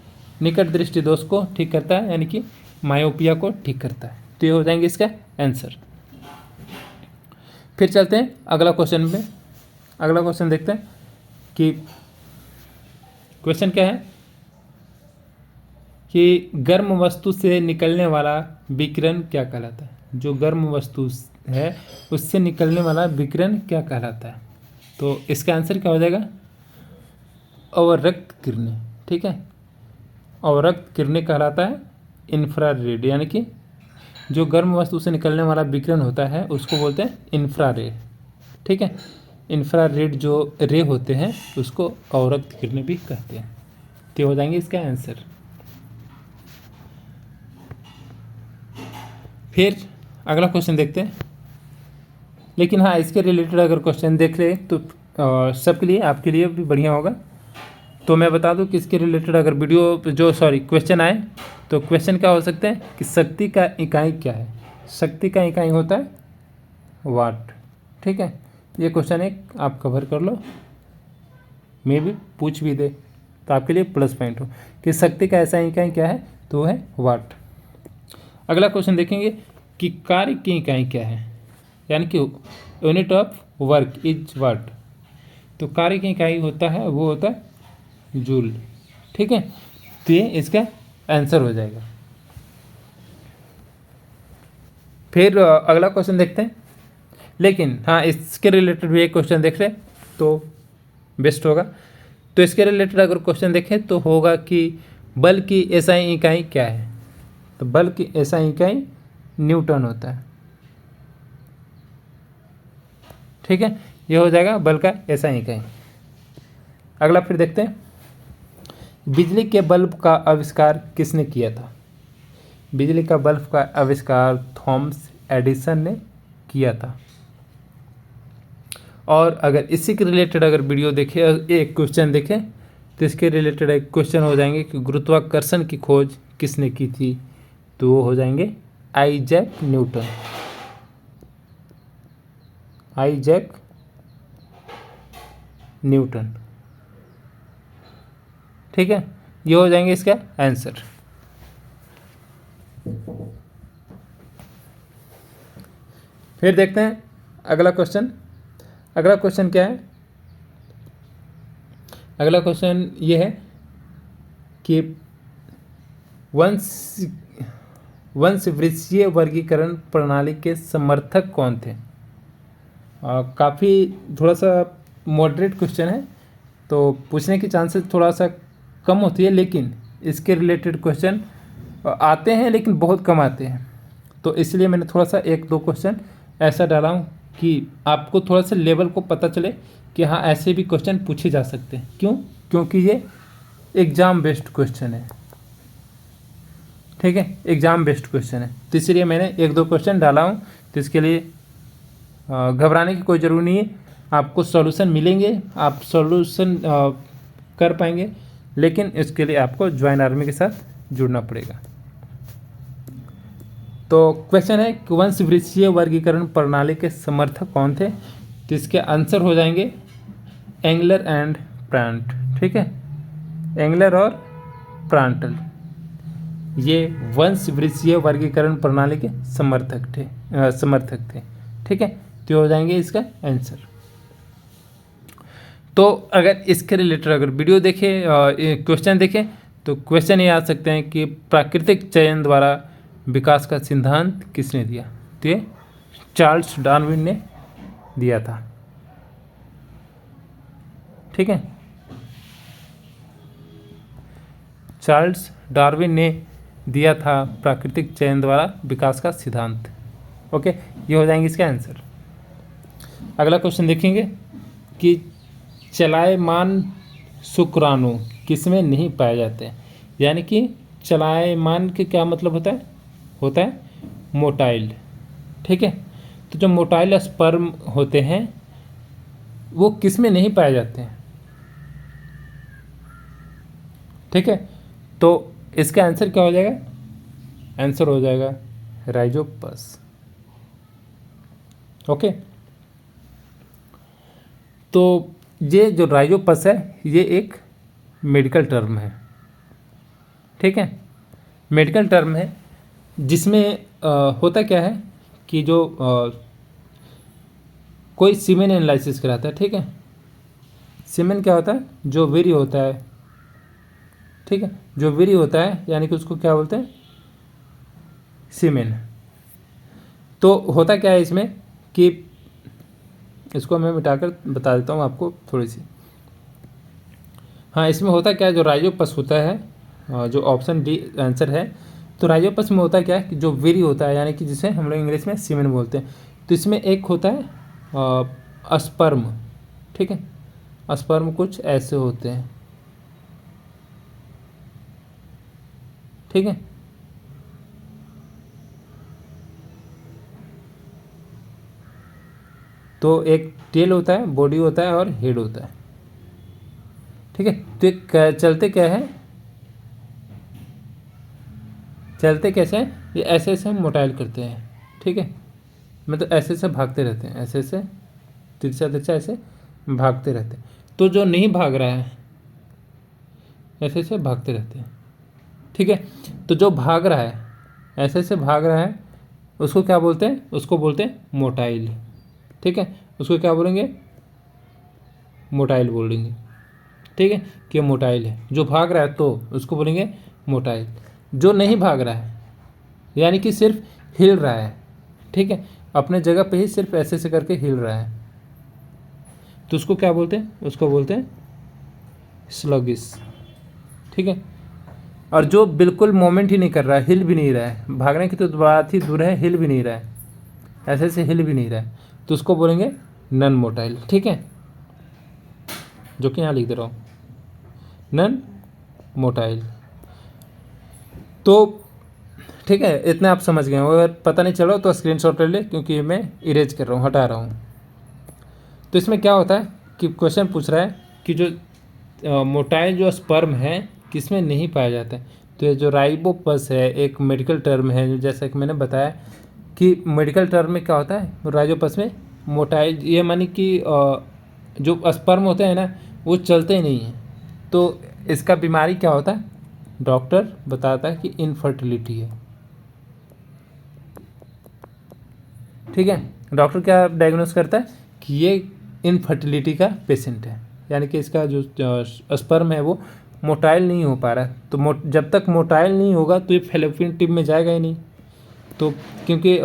निकट दृष्टि दोष को ठीक करता है, यानी कि मायोपिया को ठीक करता है। तो ये हो जाएंगे इसका आंसर। फिर चलते हैं अगला क्वेश्चन में। अगला क्वेश्चन देखते हैं कि क्वेश्चन क्या है कि गर्म वस्तु से निकलने वाला विकिरण क्या कहलाता है। जो गर्म वस्तु है उससे निकलने वाला विकिरण क्या कहलाता है? तो इसका आंसर क्या हो जाएगा? अवरक्त किरणें। ठीक है, अवरक्त किरणें कहलाता है इंफ्रारेड, यानी कि जो गर्म वस्तु से निकलने वाला विकिरण होता है उसको बोलते हैं इंफ्रारेड। ठीक है, इंफ्रारेड जो रे होते हैं उसको अवरक्त किरणें भी कहते हैं। तो हो जाएंगे इसका आंसर। फिर अगला क्वेश्चन देखते हैं। लेकिन हाँ, इसके रिलेटेड अगर क्वेश्चन देख ले तो सबके लिए, आपके लिए भी बढ़िया होगा। तो मैं बता दूं कि इसके रिलेटेड अगर क्वेश्चन आए तो क्वेश्चन क्या हो सकते हैं कि शक्ति का इकाई क्या है? शक्ति का इकाई होता है वाट। ठीक है, ये क्वेश्चन एक आप कवर कर लो, मे भी पूछ भी दे तो आपके लिए प्लस पॉइंट हो कि शक्ति का ऐसा इकाई क्या है, तो वो है वाट। अगला क्वेश्चन देखेंगे कि कार्य की इकाई क्या है, यानी कि unit of work is what. तो कार्य की इकाई होता है वो होता है जूल। ठीक है, तो ये इसका आंसर हो जाएगा। फिर अगला क्वेश्चन देखते हैं। लेकिन हाँ, इसके रिलेटेड भी एक क्वेश्चन देख रहे तो बेस्ट होगा। तो इसके रिलेटेड अगर क्वेश्चन देखें तो होगा कि बल की एसआई इकाई क्या है? तो बल की एसआई इकाई न्यूटन होता है। ठीक है, ये हो जाएगा बल का एसआई इकाई। अगला फिर देखते हैं, बिजली के बल्ब का आविष्कार किसने किया था? बिजली का बल्ब का आविष्कार थॉमस एडिसन ने किया था। और अगर इसी के रिलेटेड अगर वीडियो देखें, एक क्वेश्चन देखें तो इसके रिलेटेड एक क्वेश्चन हो जाएंगे कि गुरुत्वाकर्षण की खोज किसने की थी? तो वो हो जाएंगे आइजैक न्यूटन। Isaac Newton. ठीक है, ये हो जाएंगे इसका आंसर। फिर देखते हैं अगला क्वेश्चन। अगला क्वेश्चन क्या है? अगला क्वेश्चन ये है कि वंशवृक्षीय वर्गीकरण प्रणाली के समर्थक कौन थे? काफ़ी थोड़ा सा मॉडरेट क्वेश्चन है, तो पूछने की चांसेस थोड़ा सा कम होती है, लेकिन इसके रिलेटेड क्वेश्चन आते हैं लेकिन बहुत कम आते हैं। तो इसलिए मैंने थोड़ा सा एक दो क्वेश्चन ऐसा डाला हूँ कि आपको थोड़ा सा लेवल को पता चले कि हाँ, ऐसे भी क्वेश्चन पूछे जा सकते हैं। क्यों? क्योंकि ये एग्ज़ाम बेस्ड क्वेश्चन है। ठीक है, एग्ज़ाम बेस्ड क्वेश्चन है, तो इसलिए मैंने एक दो क्वेश्चन डाला हूँ। तो इसके लिए घबराने की कोई ज़रूरी नहीं है, आपको सॉल्यूशन मिलेंगे, आप सॉल्यूशन कर पाएंगे, लेकिन इसके लिए आपको ज्वाइन आर्मी के साथ जुड़ना पड़ेगा। तो क्वेश्चन है कि वंशवृक्षीय वर्गीकरण प्रणाली के समर्थक कौन थे? तो इसके आंसर हो जाएंगे एंगलर एंड प्रांट। ठीक है, एंगलर और प्रांटल ये वंशवृक्षीय वर्गीकरण प्रणाली के समर्थक थे। ठीक है, तो हो जाएंगे इसका आंसर। तो अगर इसके रिलेटेड अगर वीडियो देखें, क्वेश्चन देखें, तो क्वेश्चन ये आ सकते हैं कि प्राकृतिक चयन द्वारा विकास का सिद्धांत किसने दिया? तो ये चार्ल्स डार्विन ने दिया था। ठीक है, चार्ल्स डार्विन ने दिया था प्राकृतिक चयन द्वारा विकास का सिद्धांत। ओके, ये हो जाएंगे इसका आंसर। अगला क्वेश्चन देखेंगे कि चलायमान शुक्राणु किसमें नहीं पाए जाते हैं? यानी कि चलायमान के क्या मतलब होता है? होता है मोटाइल। ठीक है, तो जो मोटाइल स्पर्म होते हैं वो किसमें नहीं पाए जाते हैं? ठीक है, तो इसका आंसर क्या हो जाएगा? आंसर हो जाएगा राइजोपस। ओके, तो ये जो राइजोपस है ये एक मेडिकल टर्म है। ठीक है, मेडिकल टर्म है जिसमें होता क्या है कि जो कोई सीमेन एनालिसिस कराता है। ठीक है, सीमेन क्या होता है? जो वीर्य होता है। ठीक है, जो वीर्य होता है यानी कि उसको क्या बोलते हैं? सीमेन। तो होता क्या है इसमें कि इसको मैं मिटाकर बता देता हूँ आपको थोड़ी सी। हाँ, इसमें होता क्या है, जो राइजोपस होता है, जो ऑप्शन डी आंसर है, तो राइजोपस में होता क्या है कि जो वीर्य होता है, यानी कि जिसे हम लोग इंग्लिश में सीमेन बोलते हैं, तो इसमें एक होता है स्पर्म। ठीक है, स्पर्म कुछ ऐसे होते हैं। ठीक है, तो एक टेल होता है, बॉडी होता है और हेड होता है। ठीक है, तो चलते क्या है, चलते कैसे हैं, ये ऐसे ऐसे हम मोटाइल करते हैं। ठीक है, मतलब ऐसे ऐसे भागते रहते हैं, ऐसे ऐसे तिरछा तिरछा ऐसे भागते रहते हैं। तो जो नहीं भाग रहा है, ऐसे ऐसे भागते रहते हैं। ठीक है, तो जो भाग रहा है, ऐसे ऐसे भाग रहा है, उसको क्या बोलते हैं, उसको बोलते हैं मोटाइल। ठीक है, उसको क्या बोलेंगे, मोटाइल बोलेंगे। ठीक है, कि मोटाइल है, जो भाग रहा है तो उसको बोलेंगे मोटाइल। जो नहीं भाग रहा है, यानी कि सिर्फ हिल रहा है, ठीक है, अपने जगह पे ही सिर्फ ऐसे ऐसे करके हिल रहा है, तो उसको क्या बोलते हैं, उसको बोलते हैं स्लगिश। ठीक है, और जो बिल्कुल मोमेंट ही नहीं कर रहा है, हिल भी नहीं रहा है, भागने की तो बात ही दूर है, हिल भी नहीं रहा है, ऐसे ऐसे हिल भी नहीं रहा है, तो उसको बोलेंगे नन मोटाइल। ठीक है, जो कि यहाँ लिख दे रहा हूँ, नन मोटाइल। तो ठीक है, इतना आप समझ गए हो। अगर पता नहीं चला तो स्क्रीनशॉट ले ले, क्योंकि मैं इरेज कर रहा हूँ, हटा रहा हूँ। तो इसमें क्या होता है कि क्वेश्चन पूछ रहा है कि जो मोटाइल जो स्पर्म है किसमें नहीं पाया जाता है। तो ये जो राइबोपस है एक मेडिकल टर्म है, जैसा कि मैंने बताया कि मेडिकल टर्म में क्या होता है, राइजोपस में मोटाइल, ये मानी कि जो स्पर्म होते हैं ना, वो चलते ही नहीं हैं। तो इसका बीमारी क्या होता है, डॉक्टर बताता है कि इनफर्टिलिटी है। ठीक है, डॉक्टर क्या डायग्नोस करता है कि ये इनफर्टिलिटी का पेशेंट है, यानी कि इसका जो स्पर्म है वो मोटाइल नहीं हो पा रहा है। तो जब तक मोटाइल नहीं होगा तो ये फैलोपियन ट्यूब में जाएगा ही नहीं। तो क्योंकि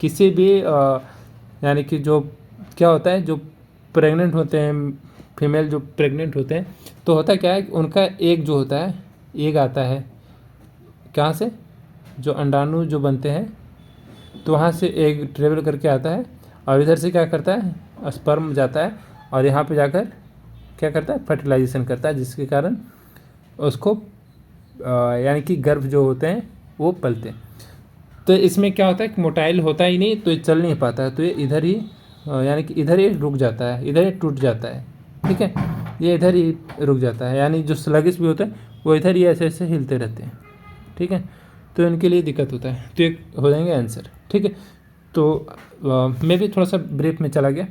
किसी भी यानी कि जो क्या होता है, जो प्रेग्नेंट होते हैं, फीमेल जो प्रेग्नेंट होते हैं, तो होता क्या है कि उनका एग जो होता है, एग आता है कहाँ से, जो अंडाणु जो बनते हैं, तो वहाँ से एग ट्रेवल करके आता है, और इधर से क्या करता है, स्पर्म जाता है, और यहाँ पे जाकर क्या करता है, फर्टिलाइजेशन करता है, जिसके कारण उसको यानी कि गर्भ जो होते हैं वो पलते हैं। तो इसमें क्या होता है कि मोटाइल होता ही नहीं, तो ये चल नहीं पाता है, तो ये इधर ही यानी कि इधर ही रुक जाता है, इधर ही टूट जाता है। ठीक है, ये इधर ही रुक जाता है, यानी जो स्लगिश भी होते हैं वो इधर ही ऐसे ऐसे हिलते रहते हैं। ठीक है, तो इनके लिए दिक्कत होता है, तो ये हो जाएंगे आंसर। ठीक है, तो मैं भी थोड़ा सा ब्रीफ में चला गया,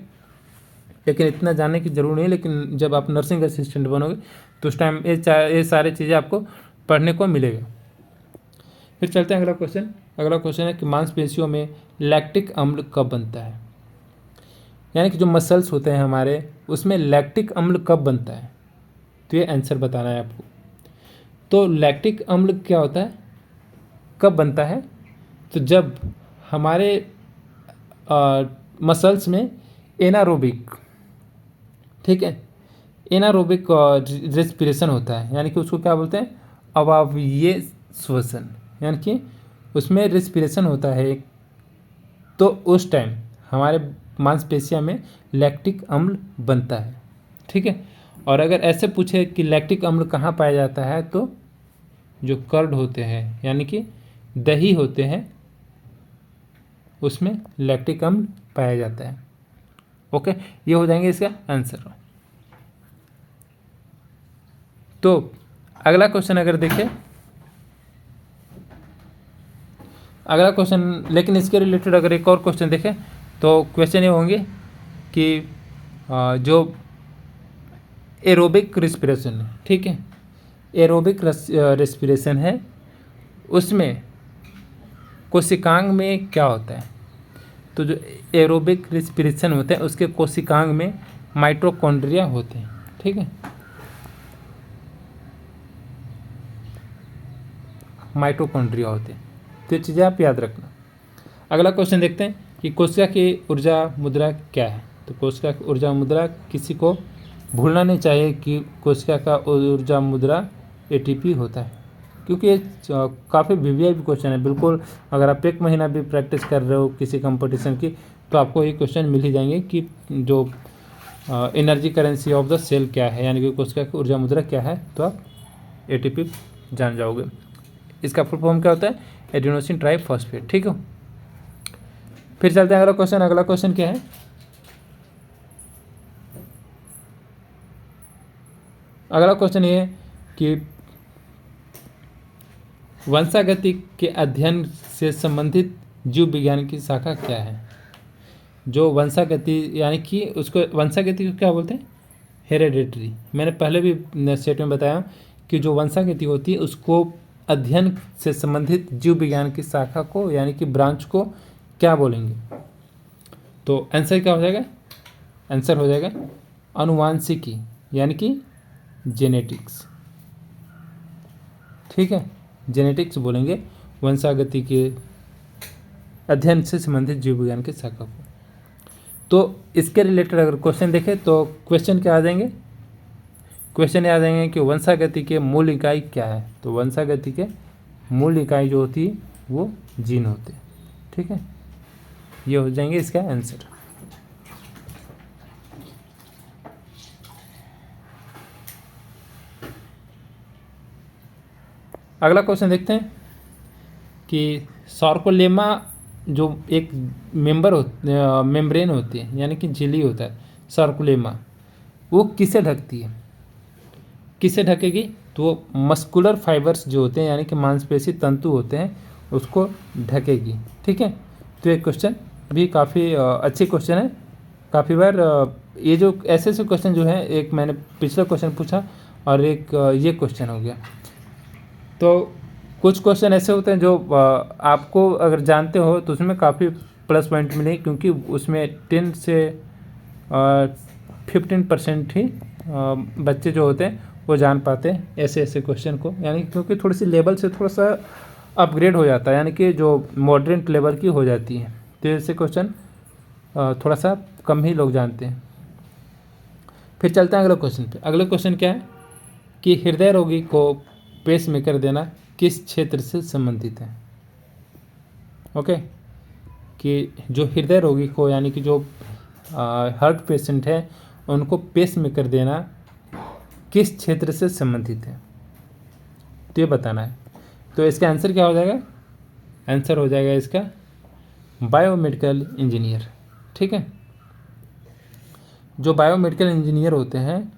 लेकिन इतना जानने की ज़रूर नहीं है। लेकिन जब आप नर्सिंग असिस्टेंट बनोगे तो उस टाइम ये सारी चीज़ें आपको पढ़ने को मिलेगा। फिर चलते हैं अगला क्वेश्चन। अगला क्वेश्चन है कि मांसपेशियों में लैक्टिक अम्ल कब बनता है, यानी कि जो मसल्स होते हैं हमारे, उसमें लैक्टिक अम्ल कब बनता है, तो ये आंसर बताना है आपको। तो लैक्टिक अम्ल क्या होता है, कब बनता है, तो जब हमारे मसल्स में एनारोबिक, ठीक है, एनारोबिक रेस्पिरेशन होता है, यानी कि उसको क्या बोलते हैं, अवायवीय श्वसन, यानी कि उसमें रेस्पिरेशन होता है, तो उस टाइम हमारे मांसपेशियों में लैक्टिक अम्ल बनता है। ठीक है, और अगर ऐसे पूछे कि लैक्टिक अम्ल कहाँ पाया जाता है, तो जो कर्ड होते हैं, यानी कि दही होते हैं, उसमें लैक्टिक अम्ल पाया जाता है। ओके, ये हो जाएंगे इसका आंसर। तो अगला क्वेश्चन अगर देखें, अगला क्वेश्चन, लेकिन इसके रिलेटेड अगर एक और क्वेश्चन देखें तो क्वेश्चन ये होंगे कि जो एरोबिक रेस्पिरेशन है, ठीक है, एरोबिक रेस्पिरेशन है, उसमें कोशिकांग में क्या होता है। तो जो एरोबिक रेस्पिरेशन होते हैं उसके कोशिकांग में माइटोकॉन्ड्रिया होते हैं। ठीक है, माइटोकॉन्ड्रिया होते हैं, तो ये चीज़ें आप याद रखना। अगला क्वेश्चन देखते हैं कि कोशिका की ऊर्जा मुद्रा क्या है। तो कोशिका की ऊर्जा मुद्रा, किसी को भूलना नहीं चाहिए कि कोशिका का ऊर्जा मुद्रा एटीपी होता है, क्योंकि ये काफ़ी वीवीआईपी क्वेश्चन है। बिल्कुल अगर आप एक महीना भी प्रैक्टिस कर रहे हो किसी कंपटीशन की, तो आपको ये क्वेश्चन मिल ही जाएंगे कि जो energy currency of the cell क्या है, यानी कि कोशिका की ऊर्जा मुद्रा क्या है, तो आप एटीपी जान जाओगे। इसका फुल फॉर्म क्या होता है, एडिनोसिन ट्राइफॉस्फेट। ठीक हो, फिर चलते हैं अगला क्वेश्चन। अगला क्वेश्चन क्या है, अगला क्वेश्चन ये है कि वंशागति के अध्ययन से संबंधित जीव विज्ञान की शाखा क्या है। जो वंशागति, यानी कि उसको वंशागति को क्या बोलते हैं, हेरेडिटरी। मैंने पहले भी सेट में बताया कि जो वंशागति होती है उसको अध्ययन से संबंधित जीव विज्ञान की शाखा को, यानी कि ब्रांच को क्या बोलेंगे। तो आंसर क्या हो जाएगा, आंसर हो जाएगा अनुवांशिकी, यानी कि जेनेटिक्स। ठीक है, जेनेटिक्स बोलेंगे वंशागति के अध्ययन से संबंधित जीव विज्ञान की शाखा को। तो इसके रिलेटेड अगर क्वेश्चन देखें तो क्वेश्चन क्या आ जाएंगे, क्वेश्चन आ जाएंगे कि वंशागति के मूल इकाई क्या है। तो वंशागति के मूल इकाई जो होती है वो जीन होते हैं। ठीक है, ये हो जाएंगे इसका आंसर। अगला क्वेश्चन देखते हैं कि सार्कोलेमा जो एक मेम्ब्रेन होती है, यानी कि झिल्ली होता है सार्कोलेमा, वो किसे ढकती है, किसे ढकेगी। तो मस्कुलर फाइबर्स जो होते हैं, यानी कि मांसपेशी तंतु होते हैं, उसको ढकेगी। ठीक है, तो ये क्वेश्चन भी काफ़ी अच्छे क्वेश्चन है। काफ़ी बार ये जो ऐसे ऐसे क्वेश्चन जो है, एक मैंने पिछला क्वेश्चन पूछा और एक ये क्वेश्चन हो गया। तो कुछ क्वेश्चन ऐसे होते हैं जो आपको अगर जानते हो तो उसमें काफ़ी प्लस पॉइंट मिलेंगे, क्योंकि उसमें 10 से 15% ही बच्चे जो होते हैं वो जान पाते हैं ऐसे ऐसे क्वेश्चन को, यानी क्योंकि थोड़ी सी लेवल से थोड़ा सा अपग्रेड हो जाता है, यानी कि जो मॉडरेट लेवल की हो जाती है। तो ऐसे क्वेश्चन थोड़ा सा कम ही लोग जानते हैं। फिर चलते हैं अगले क्वेश्चन पे। अगला क्वेश्चन क्या है कि हृदय रोगी को पेसमेकर देना किस क्षेत्र से संबंधित है। ओके, कि जो हृदय रोगी को, यानी कि जो हार्ट पेशेंट है, उनको पेसमेकर देना किस क्षेत्र से संबंधित है, तो ये बताना है। तो इसका आंसर क्या हो जाएगा, आंसर हो जाएगा इसका बायोमेडिकल इंजीनियर। ठीक है, जो बायोमेडिकल इंजीनियर होते हैं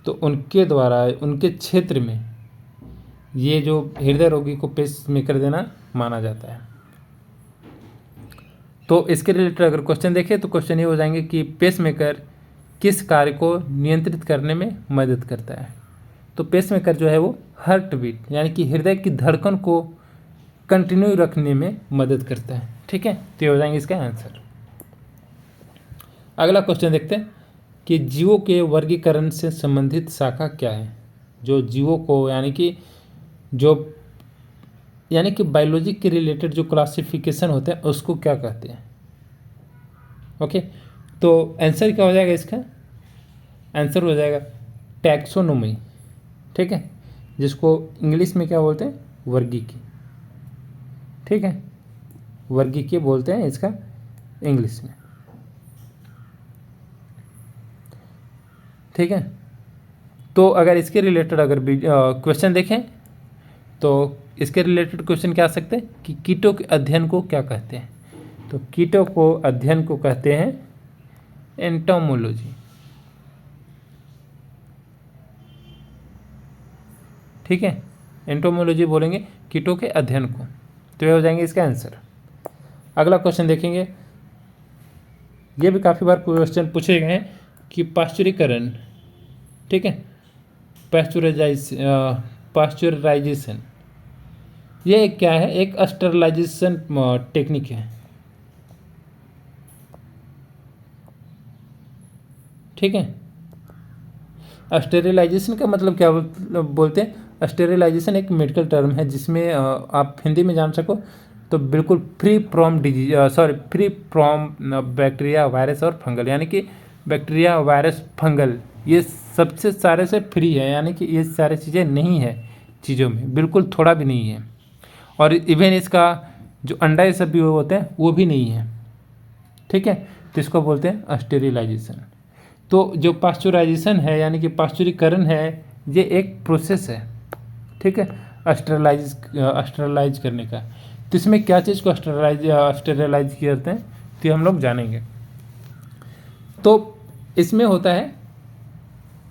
तो उनके द्वारा उनके क्षेत्र में ये जो हृदय रोगी को पेसमेकर देना माना जाता है। तो इसके रिलेटेड अगर क्वेश्चन देखें तो क्वेश्चन ये हो जाएंगे कि पेसमेकर किस कार्य को नियंत्रित करने में मदद करता है। तो पेसमेकर जो है वो हार्ट बीट, यानी कि हृदय की धड़कन को कंटिन्यू रखने में मदद करता है। ठीक है, तो ये हो जाएंगे इसका आंसर। अगला क्वेश्चन देखते हैं कि जीवों के वर्गीकरण से संबंधित शाखा क्या है। जो जीवों को, यानी कि बायोलॉजी के रिलेटेड जो क्लासिफिकेशन होते हैं उसको क्या कहते हैं। ओके, तो आंसर क्या हो जाएगा इसका, आंसर हो जाएगा टैक्सोनोमी। ठीक है, जिसको इंग्लिश में क्या बोलते हैं, वर्गीकी। ठीक है, वर्गीकी बोलते हैं इसका इंग्लिश में। ठीक है, तो अगर इसके रिलेटेड अगर क्वेश्चन देखें तो इसके रिलेटेड क्वेश्चन क्या आ सकते हैं कि कीटों के अध्ययन को क्या कहते हैं। तो कीटों को अध्ययन को कहते हैं एंटोमोलॉजी। ठीक है, एंटोमोलॉजी बोलेंगे कीटों के अध्ययन को। तो ये हो जाएंगे इसका आंसर। अगला क्वेश्चन देखेंगे, ये भी काफ़ी बार क्वेश्चन पूछे गए हैं कि पाश्चुरीकरण। ठीक है, पाश्चुराइजेशन ये क्या है, एक स्टरलाइजेशन टेक्निक है। ठीक है, स्टेरिलाइजेशन का मतलब क्या बोलते हैं, स्टेरिलाइजेशन एक मेडिकल टर्म है जिसमें आप हिंदी में जान सको तो बिल्कुल free from disease, free from bacteria, virus और फंगल, यानी कि बैक्टीरिया, वायरस, फंगल ये सबसे सारे से फ्री है, यानी कि ये सारी चीज़ें नहीं है चीज़ों में, बिल्कुल थोड़ा भी नहीं है। और इवन इसका जो अंडा ये सब भी होते हैं वो भी नहीं है, ठीक है। तो इसको बोलते हैं स्टेरिलाइजेशन। तो जो पास्चुराइजेशन है यानी कि पास्चुरीकरण है, ये एक प्रोसेस है, ठीक है, स्टेरलाइज करने का। तो इसमें क्या चीज़ को स्टेरलाइज करते हैं तो ये हम लोग जानेंगे। तो इसमें होता है,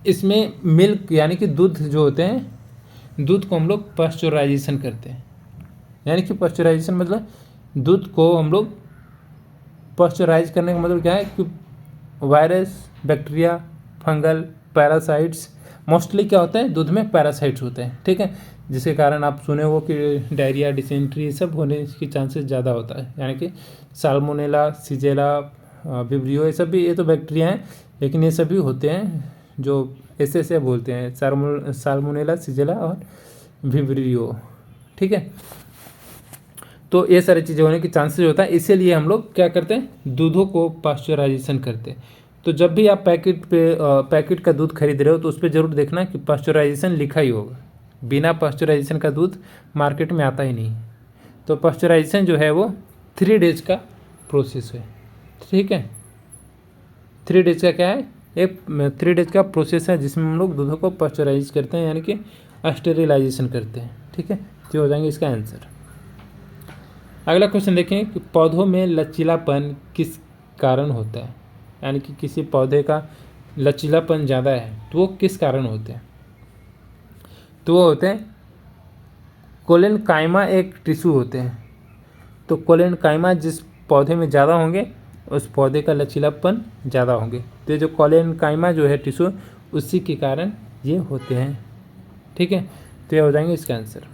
इसमें मिल्क यानी कि दूध जो होते हैं, दूध को हम लोग पास्चुराइजेशन करते हैं, यानी कि पास्चुराइजेशन मतलब दूध को हम लोग पास्चुराइज करने का मतलब क्या है कि virus, bacteria, fungal, parasites, mostly क्या होता है दूध में पैरासाइट्स होते हैं, ठीक है, जिसके कारण आप सुने हो कि डायरिया, डिसेंट्री ये सब होने की चांसेस ज़्यादा होता है। यानी कि साल्मोनेला, सिजेला, विब्रियो ये सब भी, ये तो बैक्टीरिया हैं, लेकिन ये सभी होते हैं जो ऐसे बोलते हैं, साल्मोनेला, सिजेला और विब्रियो, ठीक है। तो ये सारी चीज़ें होने की चांसेस होता है, इसीलिए हम लोग क्या करते हैं, दूधों को पास्चुराइजेशन करते हैं। तो जब भी आप पैकेट का दूध खरीद रहे हो तो उस पर ज़रूर देखना कि पास्चुराइजेशन लिखा ही होगा। बिना पास्चुराइजेशन का दूध मार्केट में आता ही नहीं। तो पास्चुराइजेशन जो है वो 3 डेज का प्रोसेस है, ठीक है। 3 डेज का क्या है, एक 3 डेज का प्रोसेस है जिसमें हम लोग दूधों को पास्चुराइज करते हैं, यानी कि स्टेरिलाइजेशन करते हैं, ठीक है। तो हो जाएंगे इसका आंसर। अगला क्वेश्चन देखें कि पौधों में लचीलापन किस कारण होता है, यानी कि किसी पौधे का लचीलापन ज़्यादा है तो वो किस कारण होते हैं। तो वो होते हैं कोलेनकाइमा, एक टिश्यू होते हैं। तो कोलेनकाइमा जिस पौधे में ज़्यादा होंगे उस पौधे का लचीलापन ज़्यादा होंगे। तो ये जो कोलेनकाइमा जो है टिश्यू, उसी के कारण ये होते हैं, ठीक है। तो ये हो जाएंगे इसका आंसर।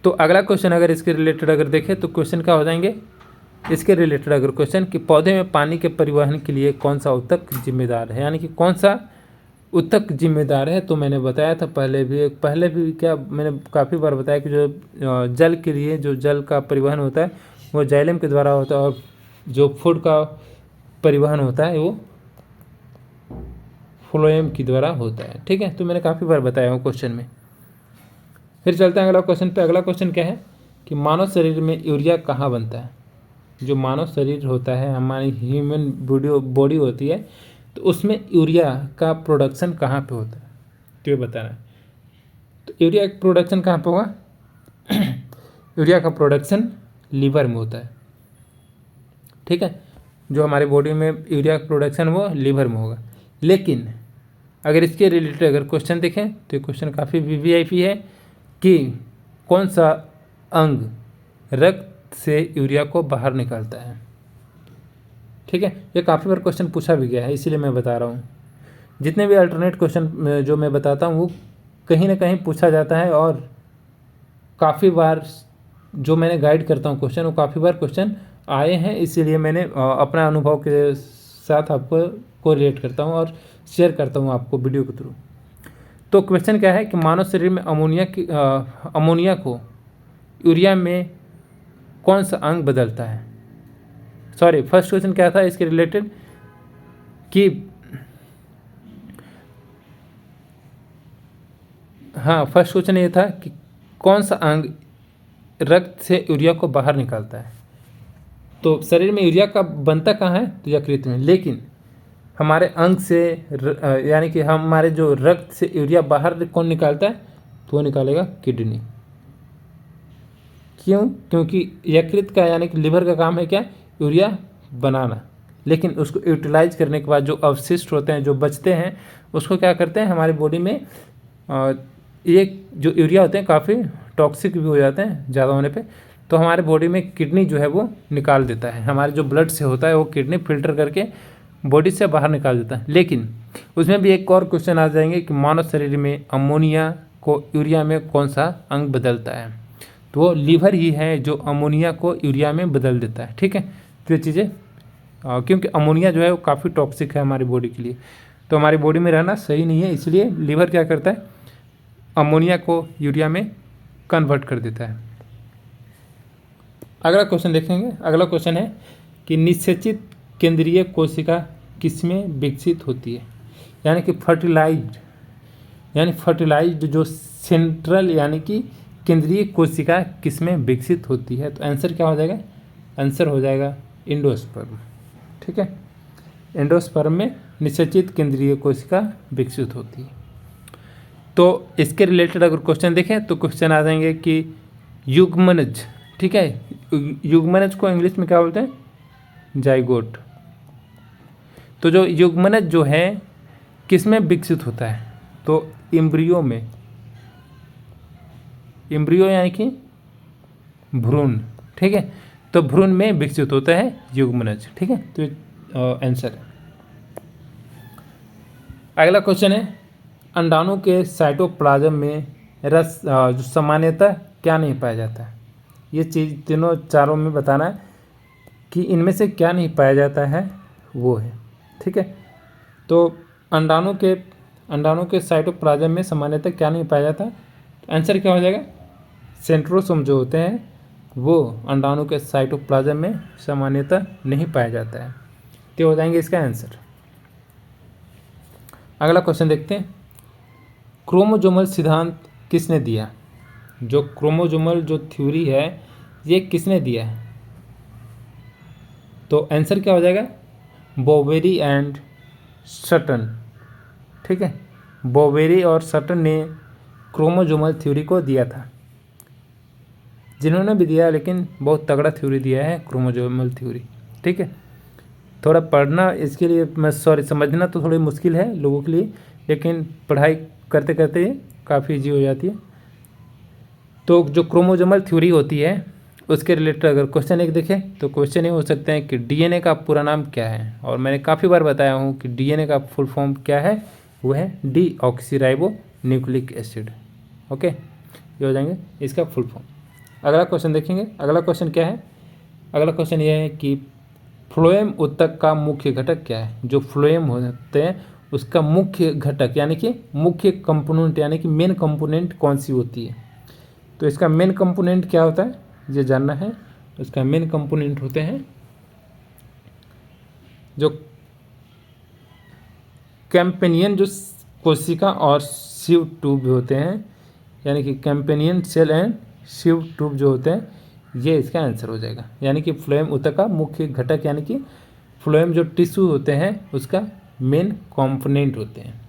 तो अगला क्वेश्चन अगर इसके रिलेटेड अगर देखें तो क्वेश्चन क्या हो जाएंगे इसके रिलेटेड अगर क्वेश्चन कि पौधे में पानी के परिवहन के लिए कौन सा ऊतक जिम्मेदार है, यानी कि कौन सा ऊतक जिम्मेदार है। तो मैंने बताया था पहले भी क्या मैंने काफ़ी बार बताया कि जो जल के लिए जो जल का परिवहन होता है वो जाइलम के द्वारा होता है, और जो फूड का परिवहन होता है वो फ्लोएम के द्वारा होता है, ठीक है। तो मैंने काफ़ी बार बताया हूँ क्वेश्चन में। फिर चलते हैं अगला क्वेश्चन पे। अगला क्वेश्चन क्या है कि मानव शरीर में यूरिया कहाँ बनता है। जो मानव शरीर होता है, हमारी ह्यूमन बॉडी होती है, तो उसमें यूरिया का प्रोडक्शन कहाँ पे होता है, तो ये बताना है। तो यूरिया का प्रोडक्शन कहाँ पे होगा यूरिया का प्रोडक्शन लीवर में होता है, ठीक है। जो हमारी बॉडी में यूरिया का प्रोडक्शन वो लीवर में होगा। लेकिन अगर इसके रिलेटेड अगर क्वेश्चन देखें तो ये क्वेश्चन काफ़ी वीवीआईपी है कि कौन सा अंग रक्त से यूरिया को बाहर निकालता है, ठीक है। ये काफ़ी बार क्वेश्चन पूछा भी गया है, इसीलिए मैं बता रहा हूँ। जितने भी अल्टरनेट क्वेश्चन जो मैं बताता हूँ वो कहीं ना कहीं पूछा जाता है, और काफ़ी बार जो मैंने गाइड करता हूँ क्वेश्चन वो काफ़ी बार क्वेश्चन आए हैं, इसीलिए मैंने अपना अनुभव के साथ आपको कोरिलेट करता हूँ और शेयर करता हूँ आपको वीडियो के थ्रू। तो क्वेश्चन क्या है कि मानव शरीर में अमोनिया को यूरिया में कौन सा अंग बदलता है। फर्स्ट क्वेश्चन क्या था इसके रिलेटेड कि फर्स्ट क्वेश्चन ये था कि कौन सा अंग रक्त से यूरिया को बाहर निकालता है। तो शरीर में यूरिया का बनता कहाँ है, तो यकृत में। लेकिन हमारे अंग से यानी कि हमारे जो रक्त से यूरिया बाहर कौन निकालता है, तो वो निकालेगा किडनी। क्यों? क्योंकि यकृत का यानी कि लीवर का काम है क्या, यूरिया बनाना। लेकिन उसको यूटिलाइज करने के बाद जो अवशिष्ट होते हैं, जो बचते हैं, उसको क्या करते हैं हमारी बॉडी में ये जो यूरिया होते हैं काफ़ी टॉक्सिक भी हो जाते हैं ज़्यादा होने पे, तो हमारे बॉडी में किडनी जो है वो निकाल देता है। हमारे जो ब्लड से होता है वो किडनी फिल्टर करके बॉडी से बाहर निकाल देता है। लेकिन उसमें भी एक और क्वेश्चन आ जाएंगे कि मानव शरीर में अमोनिया को यूरिया में कौन सा अंग बदलता है, तो वो लीवर ही है जो अमोनिया को यूरिया में बदल देता है, ठीक है। तो ये चीज़ें क्योंकि अमोनिया जो है वो काफ़ी टॉक्सिक है हमारी बॉडी के लिए, तो हमारी बॉडी में रहना सही नहीं है, इसलिए लीवर क्या करता है, अमोनिया को यूरिया में कन्वर्ट कर देता है। अगला क्वेश्चन देखेंगे। अगला क्वेश्चन है कि निषेचित केंद्रीय कोशिका किसमें विकसित होती है, यानी कि फर्टिलाइज्ड जो सेंट्रल यानी कि केंद्रीय कोशिका किसमें विकसित होती है। तो आंसर क्या हो जाएगा, आंसर हो जाएगा एंडोस्पर्म। ठीक है, एंडोस्पर्म में निषेचित केंद्रीय कोशिका विकसित होती है। तो इसके रिलेटेड अगर क्वेश्चन देखें तो क्वेश्चन आ जाएंगे कि युग्मनज, ठीक है, युग्मनज को इंग्लिश में क्या बोलते हैं, जाइगोट। तो जो युग्मनज जो है किस में विकसित होता है, तो एम्ब्रियो में, एम्ब्रियो यानी कि भ्रूण। ठीक है, तो भ्रूण में विकसित होता है युग्मनज। ठीक है, तो आंसर है। अगला क्वेश्चन है अंडाणु के साइटोप्लाज्म में रस जो सामान्यतः क्या नहीं पाया जाता है। ये चीज़ तीनों चारों में बताना है कि इनमें से क्या नहीं पाया जाता है वो है। ठीक है, तो अंडाणु के साइटोप्लाज्म में सामान्यतः क्या नहीं पाया जाता, तो आंसर क्या हो जाएगा, सेंट्रोसोम जो होते हैं वो अंडाणु के साइटोप्लाज्म में सामान्यतः नहीं पाया जाता है। तो हो जाएंगे इसका आंसर। अगला क्वेश्चन देखते हैं, क्रोमोजोमल सिद्धांत किसने दिया। जो क्रोमोजोमल जो थ्योरी है ये किसने दिया है, तो आंसर क्या हो जाएगा, बोवेरी एंड सटन। ठीक है, बोवेरी और सटन ने क्रोमोजोमल थ्योरी को दिया था। जिन्होंने भी दिया लेकिन बहुत तगड़ा थ्योरी दिया है क्रोमोजोमल थ्योरी। ठीक है, थोड़ा पढ़ना इसके लिए समझना तो थोड़ी मुश्किल है लोगों के लिए, लेकिन पढ़ाई करते करते काफ़ी ईजी हो जाती है। तो जो क्रोमोजोमल थ्योरी होती है उसके रिलेटेड अगर क्वेश्चन एक देखें तो क्वेश्चन ये हो सकते हैं कि डीएनए का पूरा नाम क्या है। और मैंने काफ़ी बार बताया हूँ कि डीएनए का फुल फॉर्म क्या है, वो है डीऑक्सीराइबो न्यूक्लिक एसिड। ओके, ये हो जाएंगे इसका फुल फॉर्म। अगला क्वेश्चन देखेंगे। अगला क्वेश्चन क्या है, अगला क्वेश्चन ये है कि फ्लोएम ऊतक का मुख्य घटक क्या है। जो फ्लोएम होते हैं उसका मुख्य घटक यानी कि मुख्य कंपोनेंट यानी कि मेन कंपोनेंट कौन सी होती है। तो इसका मेन कंपोनेंट क्या होता है ये जानना है। इसका मेन कंपोनेंट होते हैं जो कैम्पेनियन जो कोशिका और सिव ट्यूब होते हैं, यानी कि कैम्पेनियन सेल एंड सिव ट्यूब जो होते हैं, ये इसका आंसर हो जाएगा। यानी कि फ्लोएम ऊतक का मुख्य घटक यानी कि फ्लोएम जो टिश्यू होते हैं उसका मेन कंपोनेंट होते हैं।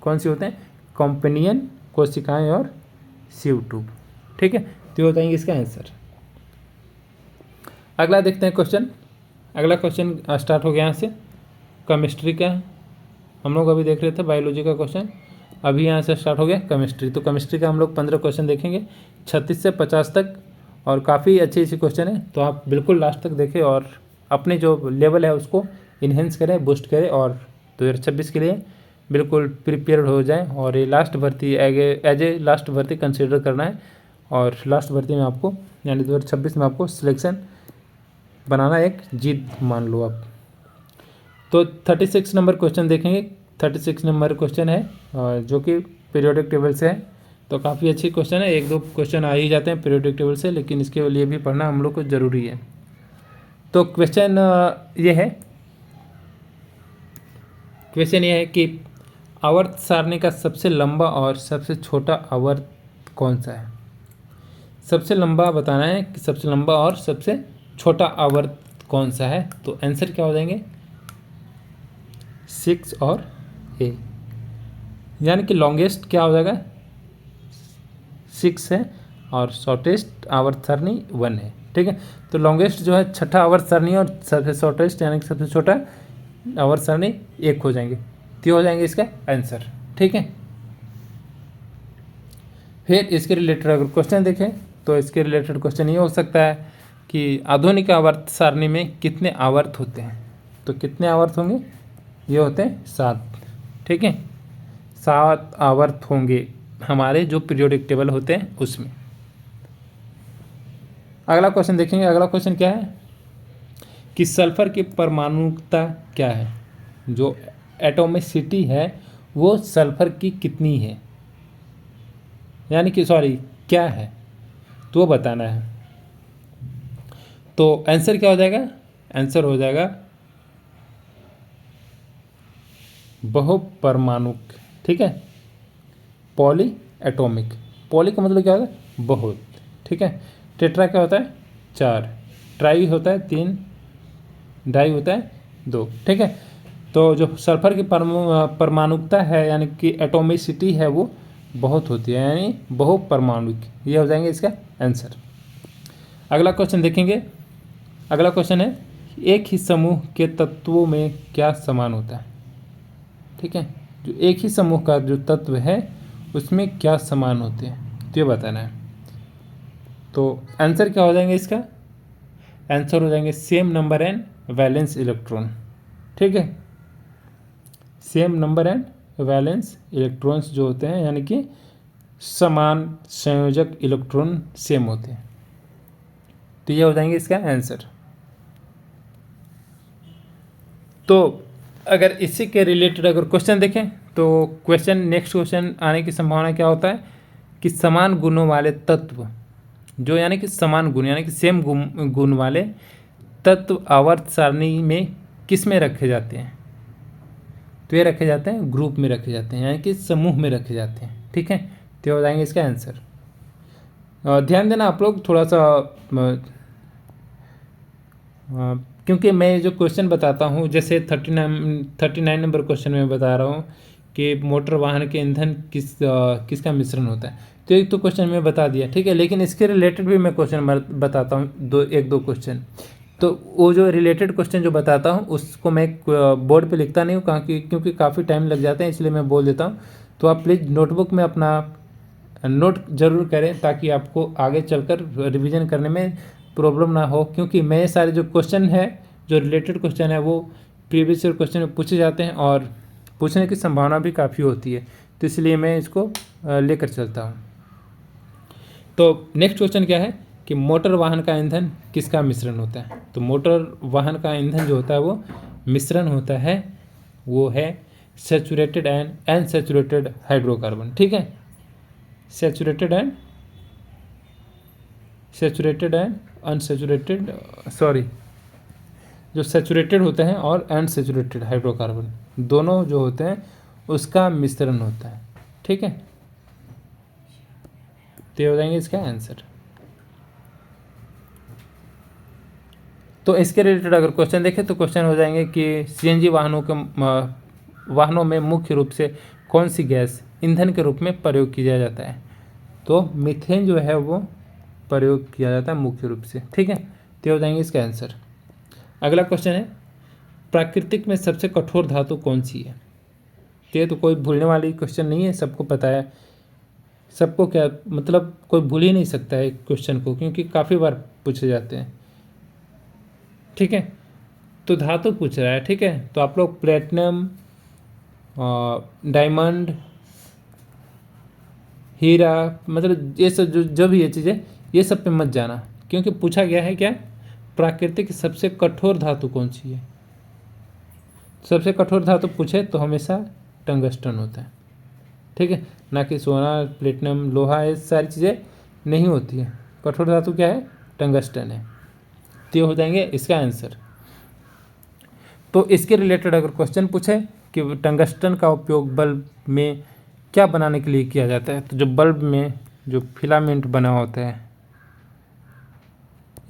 कौन से होते हैं, कैम्पेनियन कोशिकाएं और सिव ट्यूब। ठीक है, तो हो जाएंगे इसका आंसर। अगला देखते हैं क्वेश्चन। अगला क्वेश्चन स्टार्ट हो गया यहाँ से, केमिस्ट्री का है। हम लोग अभी देख रहे थे बायोलॉजी का क्वेश्चन, अभी यहाँ से स्टार्ट हो गया केमिस्ट्री। तो केमिस्ट्री का हम लोग 15 क्वेश्चन देखेंगे 36 से 50 तक, और काफ़ी अच्छी अच्छी क्वेश्चन है। तो आप बिल्कुल लास्ट तक देखें और अपने जो लेवल है उसको इन्हेंस करें, बूस्ट करें, और 2026 के लिए बिल्कुल प्रिपेयर्ड हो जाएं। और ये लास्ट भर्ती एज ए लास्ट भर्ती कंसिडर करना है, और लास्ट भर्ती में आपको यानी 2026 में आपको सिलेक्शन बनाना एक जीत मान लो आप। तो 36 नंबर क्वेश्चन देखेंगे। 36 नंबर क्वेश्चन है जो कि पीरियोडिक टेबल से है। तो काफ़ी अच्छी क्वेश्चन है, एक दो क्वेश्चन आ ही जाते हैं पीरियोडिक टेबल से, लेकिन इसके लिए भी पढ़ना हम लोग को ज़रूरी है। तो क्वेश्चन ये है कि आवर्त सारणी का सबसे लंबा और सबसे छोटा आवर्त कौन सा है। सबसे लंबा बताना है कि सबसे लंबा और सबसे छोटा आवर्त कौन सा है। तो आंसर क्या हो जाएंगे, 6 और ए। यानी कि लॉन्गेस्ट क्या हो जाएगा 6 है, और शॉर्टेस्ट आवर्त सारणी 1 है। ठीक है, तो लॉन्गेस्ट जो है छठा आवर्त सारणी, और सबसे शॉर्टेस्ट यानी कि सबसे छोटा आवर्त सारणी 1 हो जाएंगे। तो हो जाएंगे इसका आंसर। ठीक है, फिर इसके रिलेटेड अगर क्वेश्चन देखें तो इसके रिलेटेड क्वेश्चन ये हो सकता है कि आधुनिक आवर्त सारणी में कितने आवर्त होते हैं। तो कितने आवर्त होंगे, ये होते हैं 7। ठीक है, 7 आवर्त होंगे हमारे जो पीरियोडिक टेबल होते हैं उसमें। अगला क्वेश्चन देखेंगे। अगला क्वेश्चन क्या है कि सल्फर की परमाणुकता क्या है। जो एटोमिसिटी है वो सल्फर की कितनी है, यानी कि क्या है, तो वो बताना है। तो आंसर क्या हो जाएगा? आंसर हो जाएगा बहुपरमाणुक। ठीक है, पॉली एटॉमिक। पॉली का मतलब क्या होता है? बहुत। ठीक है, टेट्रा क्या होता है? 4, ट्राई होता है 3, डाई होता है 2। ठीक है, तो जो सल्फर की परमाणुकता है यानी कि एटोमिसिटी है वो बहुत होती है, यानी बहुपरमाणुक। ये हो जाएंगे इसका आंसर। अगला क्वेश्चन देखेंगे। अगला क्वेश्चन है, एक ही समूह के तत्वों में क्या समान होता है? ठीक है, जो एक ही समूह का जो तत्व है उसमें क्या समान होते हैं, तो ये बताना है। तो आंसर क्या हो जाएंगे इसका? आंसर हो जाएंगे same number and valence electron. ठीक है, same number and valence electrons जो होते हैं यानी कि समान संयोजक इलेक्ट्रॉन सेम होते हैं। तो ये हो जाएंगे इसका आंसर। तो अगर इसी के रिलेटेड अगर क्वेश्चन देखें तो क्वेश्चन नेक्स्ट क्वेश्चन आने की संभावना क्या होता है कि समान गुणों वाले तत्व जो यानी कि समान गुण यानी कि सेम गुण वाले तत्व आवर्त सारणी में किस में रखे जाते हैं? तो ये रखे जाते हैं ग्रुप में रखे जाते हैं, यानी कि समूह में रखे जाते हैं। ठीक है, तो हो जाएंगे इसका आंसर। ध्यान देना आप लोग थोड़ा सा, क्योंकि मैं जो क्वेश्चन बताता हूँ जैसे 39 नंबर क्वेश्चन में बता रहा हूँ कि मोटर वाहन के ईंधन किसका मिश्रण होता है, तो एक तो क्वेश्चन में बता दिया। ठीक है, लेकिन इसके रिलेटेड भी मैं क्वेश्चन बताता हूँ, एक दो क्वेश्चन। तो वो जो रिलेटेड क्वेश्चन जो बताता हूँ उसको मैं बोर्ड पे लिखता नहीं हूँ क्योंकि काफ़ी टाइम लग जाता है, इसलिए मैं बोल देता हूँ। तो आप प्लीज़ नोटबुक में अपना नोट जरूर करें ताकि आपको आगे चलकर रिवीजन करने में प्रॉब्लम ना हो, क्योंकि मैं सारे जो क्वेश्चन है जो रिलेटेड क्वेश्चन है वो प्रीवियस ईयर क्वेश्चन में पूछे जाते हैं और पूछने की संभावना भी काफ़ी होती है, तो इसलिए मैं इसको लेकर चलता हूँ। तो नेक्स्ट क्वेश्चन क्या है कि मोटर वाहन का ईंधन किसका मिश्रण होता है? तो मोटर वाहन का ईंधन जो होता है वो मिश्रण होता है, वो है सैचुरेटेड एंड अनसैचुरेटेड हाइड्रोकार्बन। ठीक है, सैचुरेटेड एंड अनसैचुरेटेड, सॉरी, जो सैचुरेटेड होते हैं और अनसैचुरेटेड हाइड्रोकार्बन दोनों जो होते हैं उसका मिश्रण होता है। ठीक है, तो हो जाएंगे इसका आंसर। तो इसके रिलेटेड अगर क्वेश्चन देखें तो क्वेश्चन हो जाएंगे कि सीएनजी वाहनों में मुख्य रूप से कौन सी गैस ईंधन के रूप में प्रयोग किया जाता है? तो मीथेन जो है वो प्रयोग किया जाता है मुख्य रूप से। ठीक है, तो हो जाएंगे इसका आंसर। अगला क्वेश्चन है, प्राकृतिक में सबसे कठोर धातु कौन सी है? ये तो कोई भूलने वाली क्वेश्चन नहीं है, सबको पता है। सबको क्या मतलब कोई भूल ही नहीं सकता है क्वेश्चन को, क्योंकि काफ़ी बार पूछे जाते हैं। ठीक है, तो धातु पूछ रहा है। ठीक है, तो आप लोग प्लेटिनम, डायमंड, हीरा, मतलब ये सब जो भी ये चीज़ें, ये सब पे मत जाना, क्योंकि पूछा गया है क्या प्राकृतिक की सबसे कठोर धातु कौन सी है। सबसे कठोर धातु पूछे तो हमेशा टंगस्टन होता है। ठीक है, ना कि सोना, प्लेटिनम, लोहा, ये सारी चीज़ें नहीं होती है। कठोर धातु क्या है? टंगस्टन है। तो ये हो जाएंगे इसका आंसर। तो इसके रिलेटेड अगर क्वेश्चन पूछे कि टंगस्टन का उपयोग बल्ब में क्या बनाने के लिए किया जाता है, तो जो बल्ब में जो फिलामेंट बना होता है,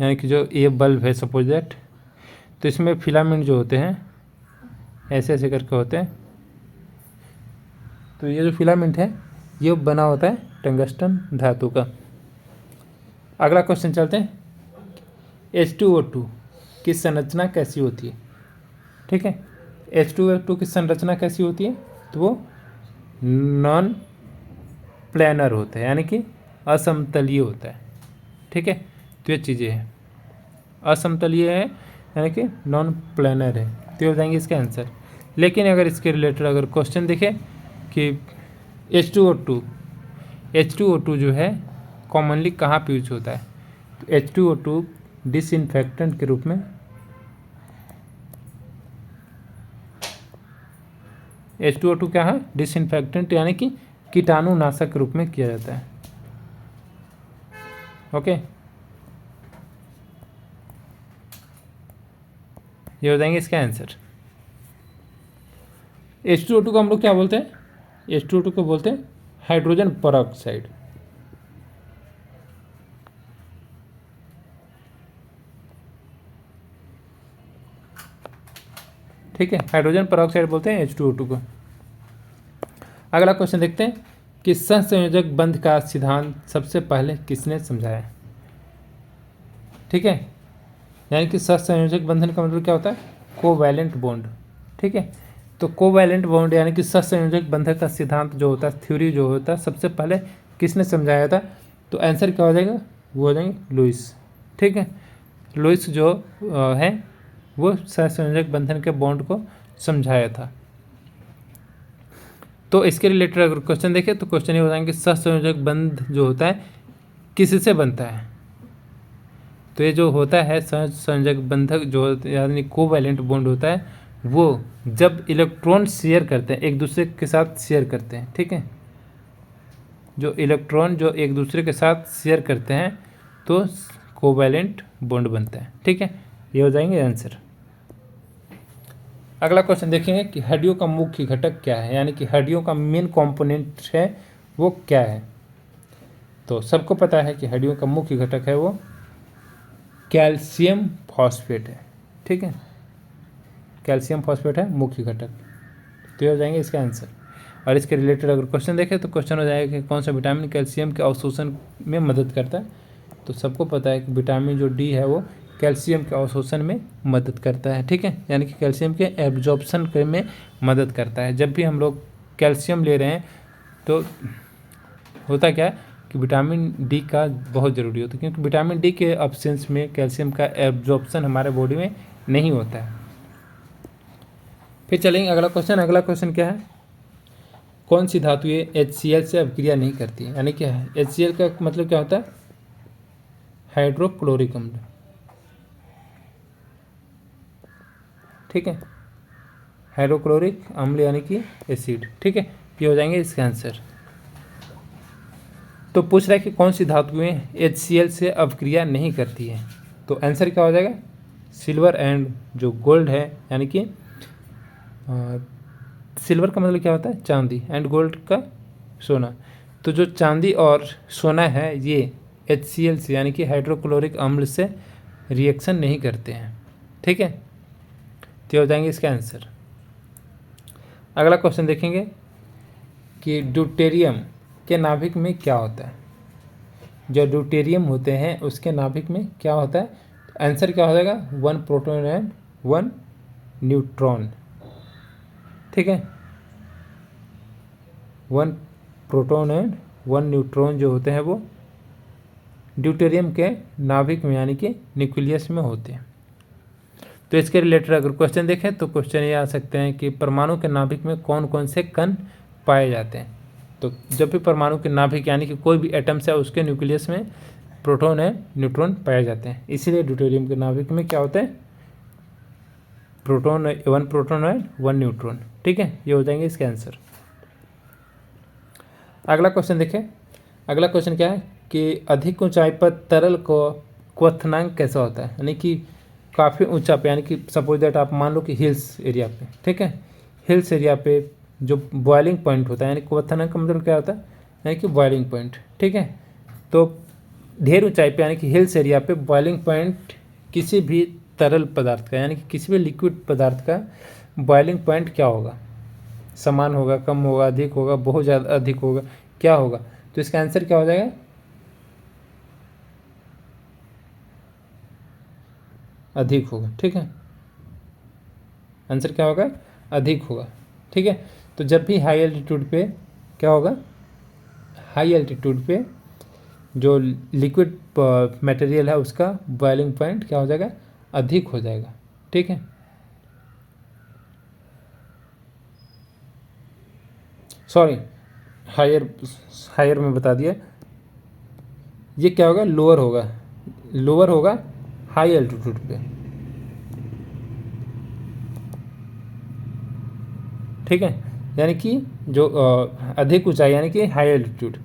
यानी कि जो ये बल्ब है सपोज दैट, तो इसमें फिलामेंट जो होते हैं ऐसे ऐसे करके होते हैं, तो ये जो फिलामेंट है ये बना होता है टंगस्टन धातु का। अगला क्वेश्चन चलते हैं, H2O2 की संरचना कैसी होती है? ठीक है, H2O2 की संरचना कैसी होती है? तो वो नॉन प्लेनर होता है, यानी कि असमतलीय होता है। ठीक है, तो ये चीज़ें हैं, असमतलीय है यानी कि नॉन प्लेनर है, तो हो जाएंगे इसका आंसर। लेकिन अगर इसके रिलेटेड अगर क्वेश्चन देखें कि H2O2 जो है कॉमनली कहाँ पे यूज होता है, तो H2O2 डिसइंफेक्टेंट के रूप में, H2O2 क्या है? डिसइंफेक्टेंट, यानी कि कीटाणुनाशक के रूप में किया जाता है। ओके, ये हो जाएंगे इसका आंसर। H2O2 को हम लोग क्या बोलते हैं? H2O2 को बोलते हैं हाइड्रोजन परऑक्साइड। ठीक है, हाइड्रोजन परऑक्साइड बोलते हैं H2O2 को। अगला क्वेश्चन देखते हैं कि सहसंयोजक बंध का सिद्धांत सबसे पहले किसने समझाया? ठीक है, यानी कि सहसंयोजक बंधन का मतलब क्या होता है? Covalent bond. ठीक है, तो कोवैलेंट बॉन्ड यानी कि सहसंयोजक बंधन का सिद्धांत जो होता है, थ्योरी जो होता है, सबसे पहले किसने समझाया था? तो आंसर क्या हो जाएगा? वो हो जाएंगे लुईस। ठीक है, लुईस जो है वो सहसंयोजक बंधन के बॉन्ड को समझाया था। तो इसके रिलेटेड अगर क्वेश्चन देखें तो क्वेश्चन ये हो जाएंगे सहसंयोजक बंध जो होता है किससे बनता है? तो ये जो होता है सहसंयोजक बंधक जो यानी कोवैलेंट बॉन्ड होता है, वो जब इलेक्ट्रॉन शेयर करते हैं, एक दूसरे के साथ शेयर करते हैं। ठीक है, जो इलेक्ट्रॉन जो एक दूसरे के साथ शेयर करते हैं तो कोवैलेंट बॉन्ड बनता है। ठीक है, ये हो जाएंगे आंसर। अगला क्वेश्चन देखेंगे कि हड्डियों का मुख्य घटक क्या है, यानी कि हड्डियों का मेन कंपोनेंट है वो क्या है? तो सबको पता है कि हड्डियों का मुख्य घटक है वो कैल्शियम फॉस्फेट है। ठीक है, कैल्शियम फॉस्फेट है मुख्य घटक। तो ये हो जाएंगे इसका आंसर। और इसके रिलेटेड अगर क्वेश्चन देखें तो क्वेश्चन हो जाएगा कि कौन सा विटामिन कैल्शियम के अवशोषण में मदद करता है? तो सबको पता है कि विटामिन जो डी है वो कैल्शियम के अवशोषण में मदद करता है। ठीक है, यानी कि कैल्शियम के एब्जॉर्प्शन में मदद करता है। जब भी हम लोग कैल्शियम ले रहे हैं तो होता क्या है कि विटामिन डी का बहुत ज़रूरी होता है, क्योंकि विटामिन डी के एब्सेंस में कैल्शियम का एब्जॉर्प्शन हमारे बॉडी में नहीं होता है। फिर चलेंगे अगला क्वेश्चन क्या है? कौन सी धातु ये HCl से अभिक्रिया नहीं करती है? यानी कि HCl का मतलब क्या होता है? हाइड्रोक्लोरिक अम्ल। ठीक है, हाइड्रोक्लोरिक अम्ल यानी कि एसिड। ठीक है, ये हो जाएंगे इसका आंसर। तो पूछ रहा है कि कौन सी धातुएं HCl से अभिक्रिया नहीं करती है? तो आंसर क्या हो जाएगा? सिल्वर एंड जो गोल्ड है, यानी कि सिल्वर का मतलब क्या होता है? चांदी, एंड गोल्ड का सोना। तो जो चांदी और सोना है ये HCl से यानी कि हाइड्रोक्लोरिक अम्ल से रिएक्शन नहीं करते हैं। ठीक है, तो हो जाएंगे इसका आंसर। अगला क्वेश्चन देखेंगे कि ड्यूटेरियम के नाभिक में क्या होता है? जो ड्यूटेरियम होते हैं उसके नाभिक में क्या होता है? तो आंसर क्या हो जाएगा? 1 प्रोटॉन एंड 1 न्यूट्रॉन। ठीक है, 1 प्रोटॉन एंड 1 न्यूट्रॉन जो होते हैं वो ड्यूटेरियम के नाभिक में यानी कि न्यूक्लियस में होते हैं। तो इसके रिलेटेड अगर क्वेश्चन देखें तो क्वेश्चन ये आ सकते हैं कि परमाणु के नाभिक में कौन कौन से कण पाए जाते हैं? तो जब भी परमाणु के नाभिक यानी कि कोई भी एटम्स है उसके न्यूक्लियस में प्रोटॉन एंड न्यूट्रॉन पाए जाते हैं। इसीलिए ड्यूटेरियम के नाभिक में क्या होता है? 1 प्रोटॉन एंड 1 न्यूट्रॉन। ठीक है, ये हो जाएंगे इसके आंसर। अगला क्वेश्चन देखें। अगला क्वेश्चन क्या है कि अधिक ऊंचाई पर तरल को क्वथनांक कैसा होता है? यानी कि काफ़ी ऊंचा पे, यानी कि सपोज दैट आप मान लो कि हिल्स एरिया पे, ठीक है, हिल्स एरिया पे जो बॉइलिंग पॉइंट होता है, यानी क्वथनांक का मतलब क्या होता है? यानी कि बॉइलिंग पॉइंट। ठीक है, तो ढेर ऊंचाई पे यानी कि हिल्स एरिया पे बॉइलिंग पॉइंट किसी भी तरल पदार्थ का यानी कि किसी भी लिक्विड पदार्थ का बॉइलिंग पॉइंट क्या होगा? समान होगा, कम होगा, अधिक होगा, बहुत ज़्यादा अधिक होगा, क्या होगा? तो इसका आंसर क्या हो जाएगा? अधिक होगा। ठीक है, आंसर क्या होगा? अधिक होगा। ठीक है, तो जब भी हाई एल्टीट्यूड पे क्या होगा? हाई एल्टीट्यूड पे जो लिक्विड मटेरियल है उसका बॉइलिंग पॉइंट क्या हो जाएगा? अधिक हो जाएगा। ठीक है, सॉरी, हायर में बता दिया। ये क्या होगा? लोअर होगा, लोअर होगा हाई एल्टीट्यूड पे। ठीक है, यानी कि जो अधिक ऊंचाई यानी कि हाई एल्टीट्यूड।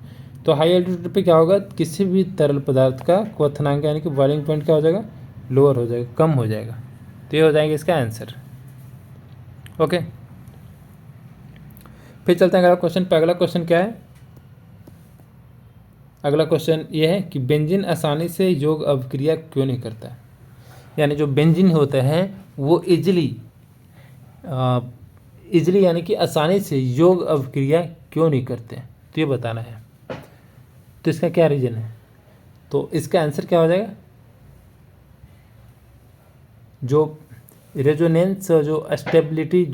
तो हाई एल्टीट्यूड पे क्या होगा? किसी भी तरल पदार्थ का क्वथनांक यानी कि बॉइलिंग पॉइंट क्या हो जाएगा? लोअर हो जाएगा, कम हो जाएगा। तो तो ये हो जाएंगे इसका आंसर। ओके, फिर चलते हैं अगला क्वेश्चन पे। अगला क्वेश्चन क्या है? अगला क्वेश्चन ये है कि बेंजीन आसानी से योग अभिक्रिया क्यों नहीं करता है। यानी जो बेंजीन होता है वो इजली यानी कि आसानी से योग अभिक्रिया क्यों नहीं करते, तो ये बताना है। तो इसका क्या रीज़न है? तो इसका आंसर क्या हो जाएगा? जो रेजोनेंस जो स्टेबिलिटी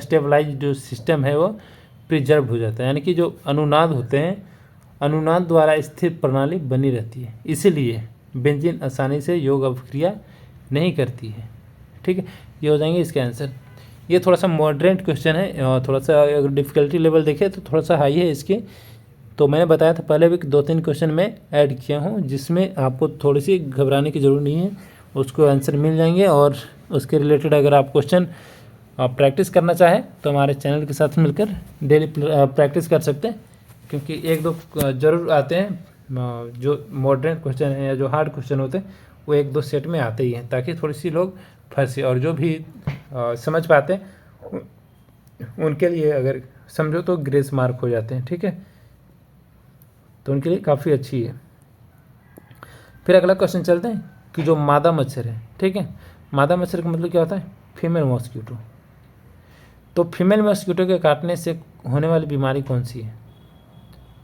स्टेबलाइज जो सिस्टम है वो प्रिजर्व हो जाता है। यानी कि जो अनुनाद होते हैं, अनुनाद द्वारा स्थिर प्रणाली बनी रहती है, इसीलिए बेंजीन आसानी से योग अभिक्रिया नहीं करती है। ठीक है, ये हो जाएंगे इसके आंसर। ये थोड़ा सा मॉडरेट क्वेश्चन है, और थोड़ा सा अगर डिफ़िकल्टी लेवल देखें तो थोड़ा सा हाई है इसके। तो मैंने बताया था पहले भी 2-3 क्वेश्चन में ऐड किया हूँ, जिसमें आपको थोड़ी सी घबराने की ज़रूरत नहीं है, उसको आंसर मिल जाएंगे। और उसके रिलेटेड अगर आप क्वेश्चन प्रैक्टिस करना चाहें तो हमारे चैनल के साथ मिलकर डेली प्रैक्टिस कर सकते हैं, क्योंकि 1-2 ज़रूर आते हैं जो मॉडरेट क्वेश्चन हैं या जो हार्ड क्वेश्चन होते हैं वो 1-2 सेट में आते ही हैं, ताकि थोड़ी सी लोग फंसे। और जो भी समझ पाते हैं उनके लिए अगर समझो तो ग्रेस मार्क हो जाते हैं। ठीक है, तो उनके लिए काफ़ी अच्छी है। फिर अगला क्वेश्चन चलते हैं कि जो मादा मच्छर है, ठीक है, मादा मच्छर का मतलब क्या होता है? Female mosquito. तो फीमेल मॉस्किटो के काटने से होने वाली बीमारी कौन सी है?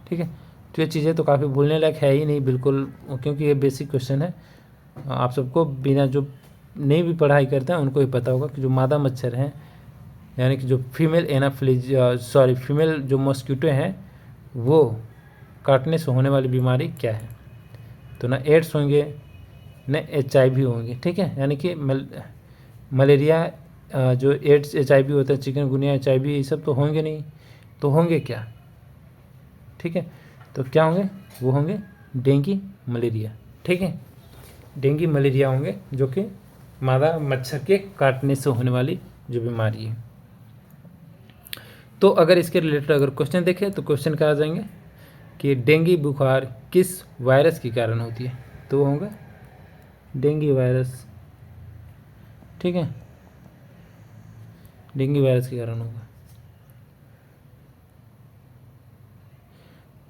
ठीक है, तो ये चीज़ें तो काफ़ी भूलने लायक है ही नहीं बिल्कुल, क्योंकि ये बेसिक क्वेश्चन है। आप सबको बिना जो नहीं भी पढ़ाई करते हैं उनको ही पता होगा कि जो मादा मच्छर हैं, यानी कि जो फीमेल जो मॉस्किटो हैं वो काटने से होने वाली बीमारी क्या है? तो ना एड्स होंगे, न HIV होंगे। ठीक है, यानी कि मलेरिया, जो एड्स HIV होता है, चिकनगुनिया HIV, ये सब तो होंगे नहीं। तो होंगे क्या? ठीक है, तो क्या होंगे? वो होंगे डेंगू मलेरिया। ठीक है, डेंगू मलेरिया होंगे, जो कि मादा मच्छर के काटने से होने वाली जो बीमारी है। तो अगर इसके रिलेटेड अगर क्वेश्चन देखें तो क्वेश्चन क्या आ जाएंगे कि डेंगू बुखार किस वायरस के कारण होती है? तो वो होगा डेंगू वायरस। ठीक है, डेंगू वायरस के कारण होगा।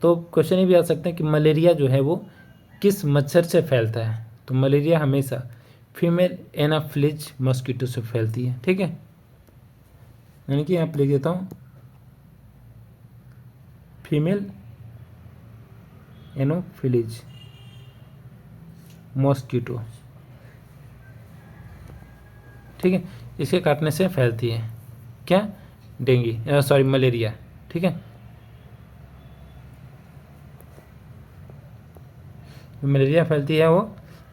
तो क्वेश्चन ये भी आ सकते हैं कि मलेरिया जो है वो किस मच्छर से फैलता है? तो मलेरिया हमेशा फीमेल एनाफिलीज मॉस्किटो से फैलती है। ठीक है, यानी कि यहाँ पर लिख देता हूँ फीमेल एनाफिलीज मॉस्किटो। ठीक है, इसके काटने से फैलती है क्या? Dengue malaria. ठीक है, मलेरिया फैलती है वो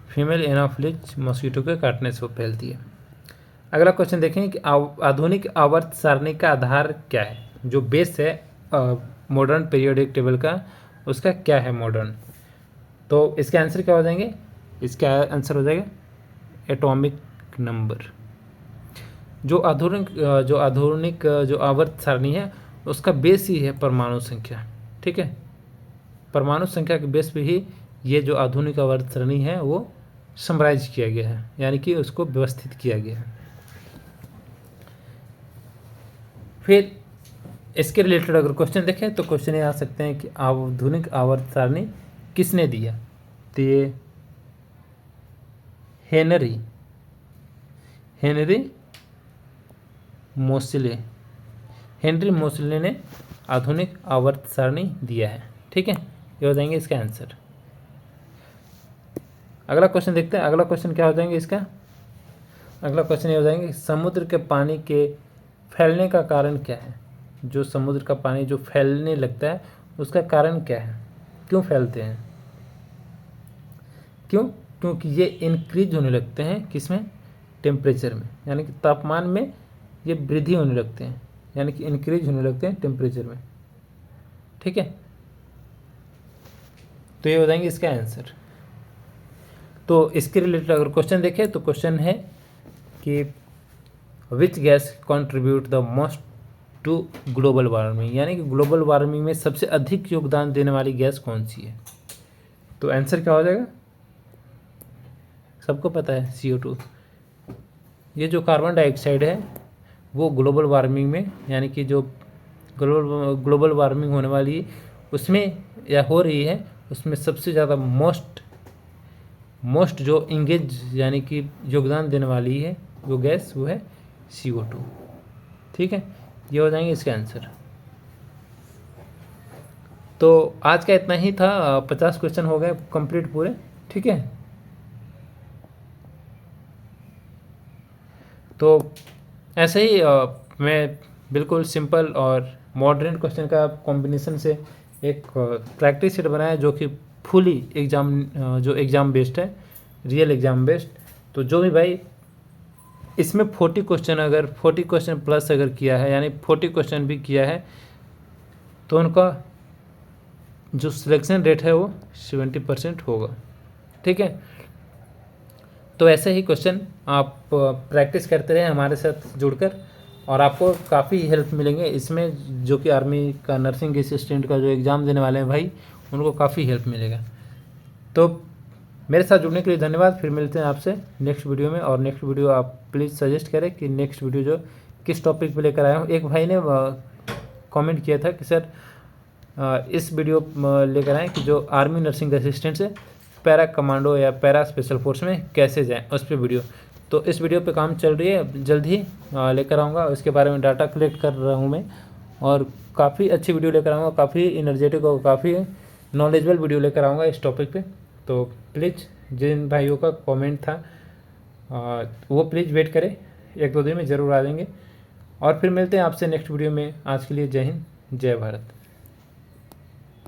फीमेल एनाफिलीज मॉस्किटो के काटने से वो फैलती है। अगला क्वेश्चन देखें कि आधुनिक आवर्त सारणी का आधार क्या है? जो बेस है मॉडर्न पीरियोडिक टेबल का, उसका क्या है मॉडर्न? तो इसके आंसर क्या हो जाएंगे? इसका आंसर हो जाएगा एटॉमिक नंबर। जो आधुनिक जो आवर्त सारणी है उसका बेस ही है परमाणु संख्या। ठीक है, परमाणु संख्या के बेस पे ही ये जो आधुनिक आवर्त सारणी है वो समराइज किया गया है, यानी कि उसको व्यवस्थित किया गया है। फिर इसके रिलेटेड अगर क्वेश्चन देखें तो क्वेश्चन ये आ सकते हैं कि आधुनिक आवर्त सारणी किसने दिया? तो ये हेनरी मोसले ने आधुनिक आवर्त सारणी दिया है। ठीक है, ये हो जाएंगे इसका आंसर। अगला क्वेश्चन देखते हैं। अगला क्वेश्चन क्या हो जाएंगे इसका? अगला क्वेश्चन ये हो जाएंगे समुद्र के पानी के फैलने का कारण क्या है? जो समुद्र का पानी जो फैलने लगता है उसका कारण क्या है? क्यों फैलते हैं? क्योंकि ये इंक्रीज होने लगते हैं किसमें? टेम्परेचर में, यानी कि तापमान में ये वृद्धि होने लगते हैं, यानी कि इंक्रीज होने लगते हैं टेम्परेचर में। ठीक है, तो ये हो जाएंगे इसका आंसर। तो इसके रिलेटेड अगर क्वेश्चन देखें तो क्वेश्चन है कि which gas contribute the most to global warming, यानी कि ग्लोबल वार्मिंग में सबसे अधिक योगदान देने वाली गैस कौन सी है? तो आंसर क्या हो जाएगा? सबको पता है CO2। ये जो कार्बन डाइऑक्साइड है वो ग्लोबल वार्मिंग में, यानी कि जो ग्लोबल वार्मिंग होने वाली है उसमें या हो रही है, उसमें सबसे ज़्यादा मोस्ट जो इंगेज यानी कि योगदान देने वाली है वो गैस, वो है CO2। ठीक है, ये हो जाएंगे इसके आंसर। तो आज का इतना ही था, 50 क्वेश्चन हो गए कंप्लीट पूरे। ठीक है, तो ऐसे ही मैं बिल्कुल सिंपल और मॉडर्न क्वेश्चन का कॉम्बिनेशन से एक प्रैक्टिस सेट बनाया जो कि फुली एग्ज़ाम बेस्ड है, रियल एग्ज़ाम बेस्ड। तो जो भी भाई इसमें 40 क्वेश्चन अगर 40 क्वेश्चन प्लस अगर किया है, यानी 40 क्वेश्चन भी किया है, तो उनका जो सिलेक्शन रेट है वो 70% होगा। ठीक है, तो ऐसे ही क्वेश्चन आप प्रैक्टिस करते रहें हमारे साथ जुड़कर, और आपको काफ़ी हेल्प मिलेंगे इसमें। जो कि आर्मी का नर्सिंग असिस्टेंट का जो एग्ज़ाम देने वाले हैं भाई, उनको काफ़ी हेल्प मिलेगा। तो मेरे साथ जुड़ने के लिए धन्यवाद। फिर मिलते हैं आपसे नेक्स्ट वीडियो में। और नेक्स्ट वीडियो आप प्लीज़ सजेस्ट करें कि नेक्स्ट वीडियो जो किस टॉपिक पे लेकर आया हूँ। एक भाई ने कमेंट किया था कि सर इस वीडियो लेकर आएँ कि जो आर्मी नर्सिंग असिस्टेंट से पैरा कमांडो या पैरा स्पेशल फोर्स में कैसे जाएं, उस पर वीडियो। तो इस वीडियो पे काम चल रही है, जल्द ही लेकर आऊँगा। इसके बारे में डाटा कलेक्ट कर रहा हूँ मैं, और काफ़ी अच्छी वीडियो लेकर आऊँगा, काफ़ी एनर्जेटिक और काफ़ी नॉलेजेबल वीडियो लेकर आऊँगा इस टॉपिक पे। तो प्लीज़ जिन भाइयों का कमेंट था वो प्लीज़ वेट करें, 1-2 दिन में ज़रूर आ जाएंगे। और फिर मिलते हैं आपसे नेक्स्ट वीडियो में। आज के लिए जय हिंद, जय भारत।